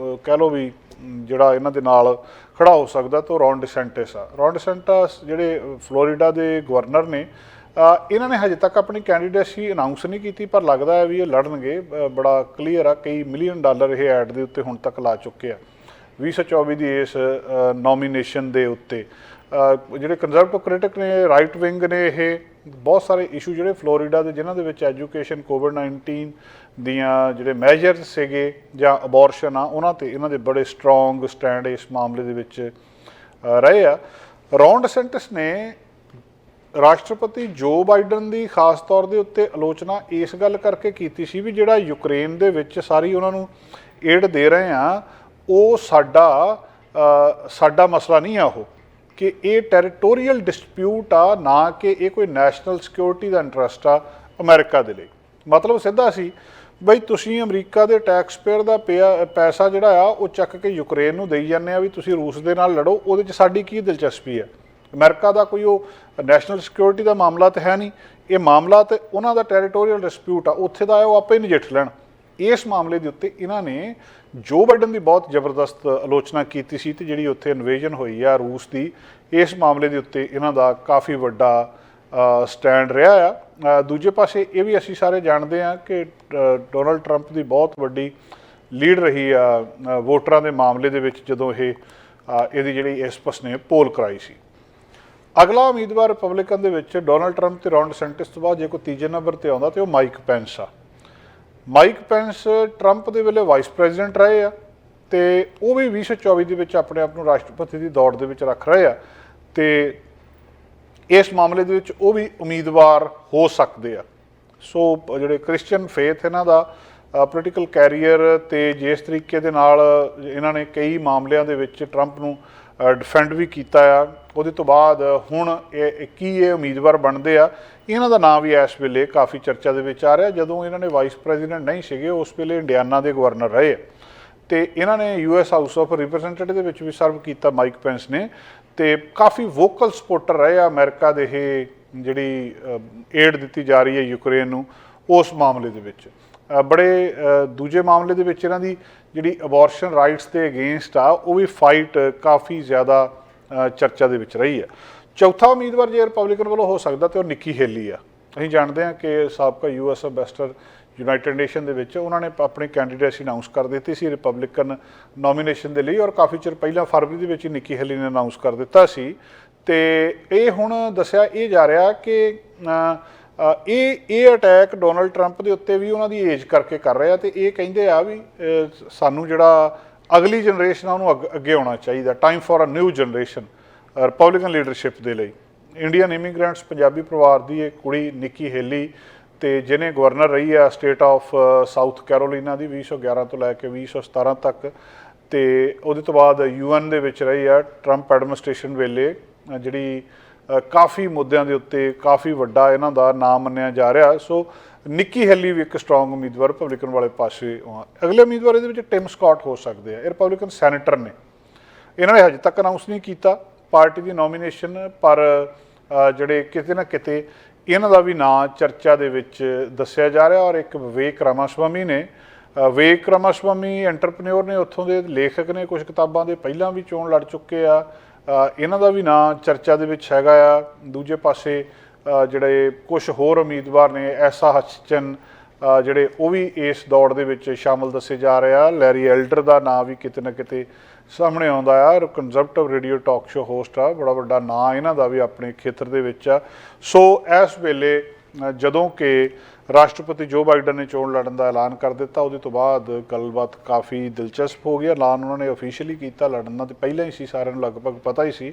ਕਹਿ ਲਓ ਵੀ ਜਿਹੜਾ ਇਹਨਾਂ ਦੇ ਨਾਲ ਖੜਾ ਹੋ ਸਕਦਾ ਤਾਂ ਰੌਨ ਡਿਸੈਂਟਿਸ ਆ। ਰੌਨ ਡਿਸੈਂਟਿਸ ਜਿਹੜੇ ਫਲੋਰੀਡਾ ਦੇ ਗਵਰਨਰ ਨੇ, ਇਹਨਾਂ ਨੇ ਹਜੇ ਤੱਕ ਆਪਣੀ ਕੈਂਡੀਡੇਸੀ ਅਨਾਊਂਸ ਨਹੀਂ ਕੀਤੀ, ਪਰ ਲੱਗਦਾ ਹੈ ਵੀ ਇਹ ਲੜਨਗੇ। ਬੜਾ ਕਲੀਅਰ ਆ, ਕਈ $1 ਮਿਲੀਅਨ ਇਹ ਐਡ ਦੇ ਉੱਤੇ ਹੁਣ ਤੱਕ ਲਾ ਚੁੱਕੇ ਆ 2024 ਦੀ ਇਸ ਨੋਮੀਨੇਸ਼ਨ ਦੇ ਉੱਤੇ। ਜਿਹੜੇ ਕੰਜ਼ਰਵੇਟਿਵ ਕ੍ਰਿਟਿਕ ਨੇ, ਰਾਈਟ ਵਿੰਗ ਨੇ, ਇਹ ਬਹੁਤ ਸਾਰੇ ਇਸ਼ੂ ਜਿਹੜੇ ਫਲੋਰੀਡਾ ਦੇ ਜਿਨ੍ਹਾਂ ਦੇ ਵਿੱਚ ਐਜੂਕੇਸ਼ਨ, ਕੋਵਿਡ-19 ਦੀਆਂ ਜਿਹੜੇ ਮੈਜਰਸ ਸੀਗੇ ਜਾਂ ਅਬੋਰਸ਼ਨ ਆ, ਉਹਨਾਂ ਤੇ ਇਹਨਾਂ ਦੇ ਬੜੇ ਸਟਰੋਂਗ ਸਟੈਂਡ ਇਸ ਮਾਮਲੇ ਦੇ ਵਿੱਚ ਰਹੇ ਆ। ਰੌਨ ਡਿਸੈਂਟਿਸ ਨੇ ਰਾਸ਼ਟਰਪਤੀ ਜੋ ਬਾਈਡਨ ਦੀ ਖਾਸ ਤੌਰ ਦੇ ਉੱਤੇ ਆਲੋਚਨਾ ਇਸ ਗੱਲ ਕਰਕੇ ਕੀਤੀ ਸੀ ਵੀ ਜਿਹੜਾ ਯੂਕਰੇਨ ਦੇ ਵਿੱਚ ਸਾਰੀ ਉਹਨਾਂ ਨੂੰ ਏਡ ਦੇ ਰਹੇ ਆ, ਉਹ ਸਾਡਾ ਮਸਲਾ ਨਹੀਂ ਆ, ਉਹ ਕਿ ਇਹ ਟੈਰੀਟੋਰੀਅਲ ਡਿਸਪਿਊਟ ਆ, ਨਾ ਕਿ ਇਹ ਕੋਈ ਨੈਸ਼ਨਲ ਸਿਕਿਉਰਿਟੀ ਦਾ ਇੰਟਰਸਟ ਆ ਅਮਰੀਕਾ ਦੇ ਲਈ। ਮਤਲਬ ਸਿੱਧਾ ਸੀ ਬਈ ਤੁਸੀਂ ਅਮਰੀਕਾ ਦੇ ਟੈਕਸ ਪੇਅਰ ਦਾ ਪੈਸਾ ਜਿਹੜਾ ਆ ਉਹ ਚੱਕ ਕੇ ਯੂਕਰੇਨ ਨੂੰ ਦੇਈ ਜਾਂਦੇ ਆ ਵੀ ਤੁਸੀਂ ਰੂਸ ਦੇ ਨਾਲ ਲੜੋ, ਉਹਦੇ 'ਚ ਸਾਡੀ ਕੀ ਦਿਲਚਸਪੀ ਆ। ਅਮਰੀਕਾ ਦਾ ਕੋਈ ਉਹ ਨੈਸ਼ਨਲ ਸਿਕਿਉਰਿਟੀ ਦਾ ਮਾਮਲਾ ਤਾਂ ਹੈ ਨਹੀਂ, ਇਹ ਮਾਮਲਾ ਤਾਂ ਉਹਨਾਂ ਦਾ ਟੈਰੀਟੋਰੀਅਲ ਡਿਸਪਿਊਟ ਆ, ਉੱਥੇ ਦਾ ਉਹ ਆਪੇ ਨਜਿੱਠ ਲੈਣ। ਇਸ ਮਾਮਲੇ ਦੇ ਉੱਤੇ ਇਹਨਾਂ ਨੇ ਜੋ ਬਾਈਡਨ ਦੀ ਬਹੁਤ ਜ਼ਬਰਦਸਤ ਆਲੋਚਨਾ ਕੀਤੀ ਸੀ ਤੇ ਜਿਹੜੀ ਉੱਥੇ ਇਨਵੇਜਨ ਹੋਈ ਆ ਰੂਸ ਦੀ, ਇਸ ਮਾਮਲੇ ਦੇ ਉੱਤੇ ਇਹਨਾਂ ਦਾ ਕਾਫੀ ਵੱਡਾ ਸਟੈਂਡ ਰਿਹਾ ਆ। ਦੂਜੇ ਪਾਸੇ ਇਹ ਵੀ ਅਸੀਂ ਸਾਰੇ ਜਾਣਦੇ ਹਾਂ ਕਿ ਡੋਨਲਡ ਟਰੰਪ ਦੀ ਬਹੁਤ ਵੱਡੀ ਲੀਡ ਰਹੀ ਆ ਵੋਟਰਾਂ ਦੇ ਮਾਮਲੇ ਦੇ ਵਿੱਚ ਜਦੋਂ ਇਹਦੀ ਜਿਹੜੀ ਐਸਪਸ ਨੇ ਪੋਲ ਕਰਾਈ ਸੀ। ਅਗਲਾ ਉਮੀਦਵਾਰ ਰਿਪਬਲਿਕਨ ਦੇ ਵਿੱਚ ਡੋਨਲਡ ਟਰੰਪ ਤੇ ਰੌਨ ਡਿਸੈਂਟਿਸ ਤੋਂ ਬਾਅਦ ਜੇ ਕੋਈ ਤੀਜੇ ਨੰਬਰ ਤੇ ਆਉਂਦਾ ਤੇ ਉਹ ਮਾਈਕ ਪੈਂਸ ਆ। ਮਾਈਕ ਪੈਂਸ ਟਰੰਪ ਦੇ ਵੇਲੇ ਵਾਈਸ ਪ੍ਰੈਜ਼ੀਡੈਂਟ ਰਹੇ ਆ ਤੇ ਉਹ ਵੀ 2024 ਦੇ ਵਿੱਚ ਆਪਣੇ ਆਪ ਨੂੰ ਰਾਸ਼ਟਰਪਤੀ ਦੀ ਦੌੜ ਦੇ ਵਿੱਚ ਰੱਖ ਰਹੇ ਆ ਤੇ ਇਸ ਮਾਮਲੇ ਦੇ ਵਿੱਚ ਉਹ ਵੀ ਉਮੀਦਵਾਰ ਹੋ ਸਕਦੇ ਆ। ਸੋ ਜਿਹੜੇ ਕ੍ਰਿਸਚੀਅਨ ਫੇਥ ਇਹਨਾਂ ਦਾ ਪੋਲੀਟੀਕਲ ਕੈਰੀਅਰ ਤੇ ਜਿਸ ਤਰੀਕੇ ਦੇ ਨਾਲ ਇਹਨਾਂ ਨੇ ਕਈ ਮਾਮਲਿਆਂ ਦੇ ਵਿੱਚ ਟਰੰਪ ਨੂੰ ਡਿਫੈਂਡ ਵੀ ਕੀਤਾ ਆ, ਉਹਦੇ ਤੋਂ ਬਾਅਦ ਹੁਣ ਇਹ ਉਮੀਦਵਾਰ ਬਣਦੇ ਆ। ਇਹਨਾਂ ਦਾ ਨਾਮ ਵੀ ਇਸ ਵੇਲੇ ਕਾਫੀ ਚਰਚਾ ਦੇ ਵਿੱਚ ਆ ਰਿਹਾ। ਜਦੋਂ ਇਹਨਾਂ ਨੇ ਵਾਈਸ ਪ੍ਰੈਜ਼ੀਡੈਂਟ ਨਹੀਂ ਸੀਗੇ ਉਸ ਵੇਲੇ ਇੰਡੀਆਨਾ ਦੇ ਗਵਰਨਰ ਰਹੇ ਆ ਤੇ ਇਹਨਾਂ ਨੇ US ਹਾਊਸ ਆਫ ਰਿਪਰੈਜ਼ੈਂਟੇਟਿਵ ਦੇ ਵਿੱਚ ਵੀ ਸਰਵ ਕੀਤਾ ਮਾਈਕ ਪੈਂਸ ਨੇ ਤੇ ਕਾਫੀ ਵੋਕਲ ਸਪੋਰਟਰ ਰਹੇ ਆ ਅਮਰੀਕਾ ਦੇ ਇਹ ਜਿਹੜੀ ਏਡ ਦਿੱਤੀ ਜਾ ਰਹੀ ਹੈ ਯੂਕਰੇਨ ਨੂੰ ਉਸ ਮਾਮਲੇ ਦੇ ਵਿੱਚ। ਬੜੇ ਦੂਜੇ ਮਾਮਲੇ ਦੇ ਵਿੱਚ ਇਹਨਾਂ ਦੀ ਜਿਹੜੀ ਅਬੋਰਸ਼ਨ ਰਾਈਟਸ ਦੇ ਅਗੇਂਸਟ ਆ ਉਹ ਵੀ ਫਾਈਟ ਕਾਫੀ ਜ਼ਿਆਦਾ ਚਰਚਾ ਦੇ ਵਿੱਚ ਰਹੀ ਹੈ। ਚੌਥਾ ਉਮੀਦਵਾਰ ਜੇ ਰਿਪਬਲਿਕਨ ਵੱਲੋਂ ਹੋ ਸਕਦਾ ਤੇ ਉਹ ਨਿੱਕੀ ਹੇਲੀ ਆ। ਅਸੀਂ ਜਾਣਦੇ ਹਾਂ ਕਿ ਸਾਬਕਾ US ਅੰਬੈਸਡਰ ਯੂਨਾਈਟਿਡ ਨੇਸ਼ਨ ਦੇ ਵਿੱਚ ਉਹਨਾਂ ਨੇ ਆਪਣੀ ਕੈਂਡੀਡੇਟਸੀ ਅਨਾਉਂਸ ਕਰ ਦਿੱਤੀ ਸੀ ਰਿਪਬਲਿਕਨ ਨੋਮੀਨੇਸ਼ਨ ਦੇ ਲਈ, ਔਰ ਕਾਫੀ ਚਿਰ ਪਹਿਲਾਂ ਫਰਵਰੀ ਦੇ ਵਿੱਚ ਨਿੱਕੀ ਹੈਲੀ ਨੇ ਅਨਾਉਂਸ ਕਰ ਦਿੱਤਾ ਸੀ। ਤੇ ਇਹ ਹੁਣ ਦੱਸਿਆ ਇਹ ਜਾ ਰਿਹਾ ਕਿ ਇਹ ਅਟੈਕ ਡੋਨਲਡ ਟਰੰਪ ਦੇ ਉੱਤੇ ਵੀ ਉਹਨਾਂ ਦੀ ਏਜ ਕਰਕੇ ਕਰ ਰਹੇ ਆ, ਤੇ ਇਹ ਕਹਿੰਦੇ ਆ ਵੀ ਸਾਨੂੰ ਜਿਹੜਾ ਅਗਲੀ ਜਨਰੇਸ਼ਨ ਆ ਉਹਨੂੰ ਅੱਗੇ ਆਉਣਾ ਚਾਹੀਦਾ, time for a new generation Republican leadership ਦੇ ਲਈ। ਇੰਡੀਅਨ ਇਮੀਗ੍ਰੈਂਟਸ ਪੰਜਾਬੀ ਪਰਿਵਾਰ ਦੀ ਇੱਕ ਕੁੜੀ ਨਿੱਕੀ ਹੈਲੀ, ਤੇ ਜਿਹਨੇ ਗਵਰਨਰ ਰਹੀ ਆ ਸਟੇਟ ਆਫ ਸਾਊਥ ਕੈਰੋਲੀਨਾ ਦੀ 2011 ਤੋਂ ਲੈ ਕੇ 2017 ਤੱਕ, ਤੇ ਉਹਦੇ ਤੋਂ ਬਾਅਦ UN ਦੇ ਵਿੱਚ ਰਹੀ ਆ ਟਰੰਪ ਐਡਮਿਨਿਸਟ੍ਰੇਸ਼ਨ ਵੇਲੇ, ਜਿਹੜੀ ਕਾਫੀ ਮੁੱਦਿਆਂ ਦੇ ਉੱਤੇ ਕਾਫੀ ਵੱਡਾ ਇਹਨਾਂ ਦਾ ਨਾਮ ਮੰਨਿਆ ਜਾ ਰਿਹਾ। ਸੋ ਨਿੱਕੀ ਹੈਲੀ ਵੀ ਇੱਕ ਸਟਰੋਂਗ ਉਮੀਦਵਾਰ ਰਿਪਬਲਿਕਨ ਵਾਲੇ ਪਾਸੇ। ਅਗਲੇ ਉਮੀਦਵਾਰ ਇਹਦੇ ਵਿੱਚ ਟਿਮ ਸਕਾਟ ਹੋ ਸਕਦੇ ਆ, ਇਹ ਰਿਪਬਲਿਕਨ ਸੈਨੇਟਰ ਨੇ। ਇਹਨਾਂ ਨੇ ਹਜੇ ਤੱਕ ਅਨਾਉਂਸ ਨਹੀਂ ਕੀਤਾ ਪਾਰਟੀ ਦੀ ਨੋਮੀਨੇਸ਼ਨ, ਪਰ ਜਿਹੜੇ ਕਿਤੇ ਨਾ ਕਿਤੇ ਇਹਨਾਂ ਦਾ ਵੀ ਨਾਂ ਚਰਚਾ ਦੇ ਵਿੱਚ ਦੱਸਿਆ ਜਾ ਰਿਹਾ। ਔਰ ਇੱਕ ਵਿਵੇਕ ਰਾਮਾਸਵਾਮੀ ਨੇ, ਵਿਵੇਕ ਰਾਮਾਸਵਾਮੀ ਐਂਟਰਪ੍ਰੈਨਿਓਰ ਨੇ, ਉੱਥੋਂ ਦੇ ਲੇਖਕ ਨੇ, ਕੁਝ ਕਿਤਾਬਾਂ ਦੇ ਪਹਿਲਾਂ ਵੀ ਚੋਣ ਲੜ ਚੁੱਕੇ ਆ, ਇਹਨਾਂ ਦਾ ਵੀ ਨਾਂ ਚਰਚਾ ਦੇ ਵਿੱਚ ਹੈਗਾ ਆ। ਦੂਜੇ ਪਾਸੇ ਜਿਹੜੇ ਕੁਝ ਹੋਰ ਉਮੀਦਵਾਰ ਨੇ ਐਸਾ ਹਚਨ, ਜਿਹੜੇ ਉਹ ਵੀ ਇਸ ਦੌੜ ਦੇ ਵਿੱਚ ਸ਼ਾਮਲ ਦੱਸੇ ਜਾ ਰਹੇ ਆ। ਲੈਰੀ ਐਲਡਰ ਦਾ ਨਾਂ ਵੀ ਕਿਤੇ ਨਾ ਕਿਤੇ ਸਾਹਮਣੇ ਆਉਂਦਾ ਆ, conservative radio talk show host ਆ, ਬੜਾ ਵੱਡਾ ਨਾਂ ਇਹਨਾਂ ਦਾ ਵੀ ਆਪਣੇ ਖੇਤਰ ਦੇ ਵਿੱਚ ਆ। ਸੋ ਇਸ ਵੇਲੇ ਜਦੋਂ ਕਿ ਰਾਸ਼ਟਰਪਤੀ ਜੋ ਬਾਈਡਨ ਨੇ ਚੋਣ ਲੜਨ ਦਾ ਐਲਾਨ ਕਰ ਦਿੱਤਾ, ਉਹਦੇ ਤੋਂ ਬਾਅਦ ਗੱਲਬਾਤ ਕਾਫੀ ਦਿਲਚਸਪ ਹੋ ਗਈ। ਐਲਾਨ ਉਹਨਾਂ ਨੇ ਅਫੀਸ਼ੀਅਲੀ ਕੀਤਾ, ਲੜਨ ਦਾ ਤਾਂ ਪਹਿਲਾਂ ਹੀ ਸੀ, ਸਾਰਿਆਂ ਨੂੰ ਲਗਭਗ ਪਤਾ ਹੀ ਸੀ।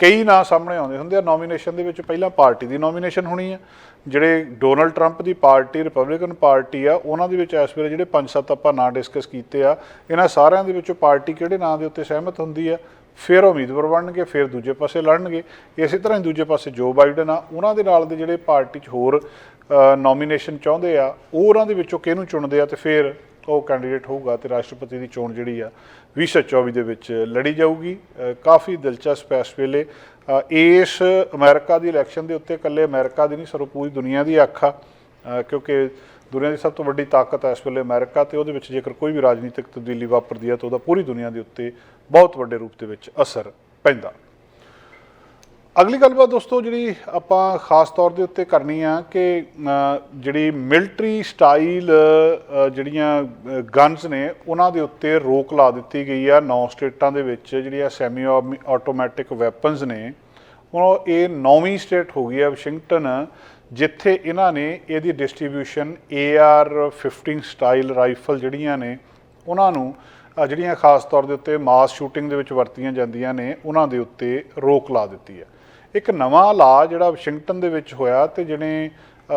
ਕਈ ਨਾਂ ਸਾਹਮਣੇ ਆਉਂਦੇ ਹੁੰਦੇ ਆ ਨੋਮੀਨੇਸ਼ਨ ਦੇ ਵਿੱਚ। ਪਹਿਲਾਂ ਪਾਰਟੀ ਦੀ ਨੋਮੀਨੇਸ਼ਨ ਹੋਣੀ ਆ, ਜਿਹੜੇ ਡੋਨਲਡ ਟਰੰਪ ਦੀ ਪਾਰਟੀ ਰਿਪਬਲਿਕਨ ਪਾਰਟੀ ਆ, ਉਹਨਾਂ ਦੇ ਵਿੱਚ ਇਸ ਵੇਲੇ ਜਿਹੜੇ 5-7 ਆਪਾਂ ਨਾਂ ਡਿਸਕਸ ਕੀਤੇ ਆ, ਇਹਨਾਂ ਸਾਰਿਆਂ ਦੇ ਵਿੱਚੋਂ ਪਾਰਟੀ ਕਿਹੜੇ ਨਾਂ ਦੇ ਉੱਤੇ ਸਹਿਮਤ ਹੁੰਦੀ ਆ, ਫਿਰ ਉਮੀਦਵਾਰ ਬਣਨਗੇ, ਫਿਰ ਦੂਜੇ ਪਾਸੇ ਲੜਨਗੇ। ਇਸੇ ਤਰ੍ਹਾਂ ਹੀ ਦੂਜੇ ਪਾਸੇ ਜੋ ਬਾਈਡਨ ਆ, ਉਹਨਾਂ ਦੇ ਨਾਲ ਦੇ ਜਿਹੜੇ ਪਾਰਟੀ 'ਚ ਹੋਰ ਨੋਮੀਨੇਸ਼ਨ ਚਾਹੁੰਦੇ ਆ, ਉਹ ਉਹਨਾਂ ਦੇ ਵਿੱਚੋਂ ਕਿਹਨੂੰ ਚੁਣਦੇ ਆ, ਤੇ ਫਿਰ ਉਹ ਕੈਂਡੀਡੇਟ ਹੋਊਗਾ, ਤੇ ਰਾਸ਼ਟਰਪਤੀ ਦੀ ਚੋਣ ਜਿਹੜੀ ਆ 2024 ਦੇ ਵਿੱਚ ਲੜੀ ਜਾਊਗੀ। ਕਾਫੀ ਦਿਲਚਸਪ ਇਸ ਵੇਲੇ ਇਸ ਅਮਰੀਕਾ ਦੀ ਇਲੈਕਸ਼ਨ ਦੇ ਉੱਤੇ ਇਕੱਲੇ ਅਮਰੀਕਾ ਦੀ ਨਹੀਂ, ਸਗੋਂ ਪੂਰੀ ਦੁਨੀਆ ਦੀ ਅੱਖ ਆ, ਕਿਉਂਕਿ ਦੁਨੀਆ ਦੀ ਸਭ ਤੋਂ ਵੱਡੀ ਤਾਕਤ ਹੈ ਇਸ ਵੇਲੇ ਅਮਰੀਕਾ, ਤੇ ਉਹਦੇ ਵਿੱਚ ਜੇਕਰ ਕੋਈ ਵੀ ਰਾਜਨੀਤਿਕ ਤਬਦੀਲੀ ਵਾਪਰਦੀ ਹੈ ਤਾਂ ਉਹਦਾ ਪੂਰੀ ਦੁਨੀਆ ਦੇ ਉੱਤੇ ਬਹੁਤ ਵੱਡੇ ਰੂਪ ਦੇ ਵਿੱਚ ਅਸਰ ਪੈਂਦਾ। ਅਗਲੀ ਗੱਲਬਾਤ ਦੋਸਤੋ ਜਿਹੜੀ ਆਪਾਂ ਖਾਸ ਤੌਰ ਦੇ ਉੱਤੇ ਕਰਨੀ ਆ ਕਿ ਜਿਹੜੀ ਮਿਲਟਰੀ ਸਟਾਈਲ ਜਿਹੜੀਆਂ ਗਨਸ ਨੇ ਉਹਨਾਂ ਦੇ ਉੱਤੇ ਰੋਕ ਲਾ ਦਿੱਤੀ ਗਈ ਆ 9 ਸਟੇਟਾਂ ਦੇ ਵਿੱਚ। ਜਿਹੜੀਆਂ ਸੈਮੀ ਆਟੋਮੈਟਿਕ ਵੈਪਨਸ ਨੇ, ਹੁਣ ਇਹ 9ਵੀਂ ਸਟੇਟ ਹੋ ਗਈ ਆ ਵਾਸ਼ਿੰਗਟਨ, ਜਿੱਥੇ ਇਹਨਾਂ ਨੇ ਇਹਦੀ ਡਿਸਟ੍ਰੀਬਿਊਸ਼ਨ AR-15 ਸਟਾਈਲ ਰਾਈਫਲ ਜਿਹੜੀਆਂ ਨੇ ਉਹਨਾਂ ਨੂੰ, ਜਿਹੜੀਆਂ ਖਾਸ ਤੌਰ ਦੇ ਉੱਤੇ ਮਾਸ ਸ਼ੂਟਿੰਗ ਦੇ ਵਿੱਚ ਵਰਤੀਆਂ ਜਾਂਦੀਆਂ ਨੇ, ਉਹਨਾਂ ਦੇ ਉੱਤੇ ਰੋਕ ਲਾ ਦਿੱਤੀ ਹੈ। ਇੱਕ ਨਵਾਂ ਲਾ ਜਿਹੜਾ ਵਾਸ਼ਿੰਗਟਨ ਦੇ ਵਿੱਚ ਹੋਇਆ, ਤੇ ਜਿਹੜੇ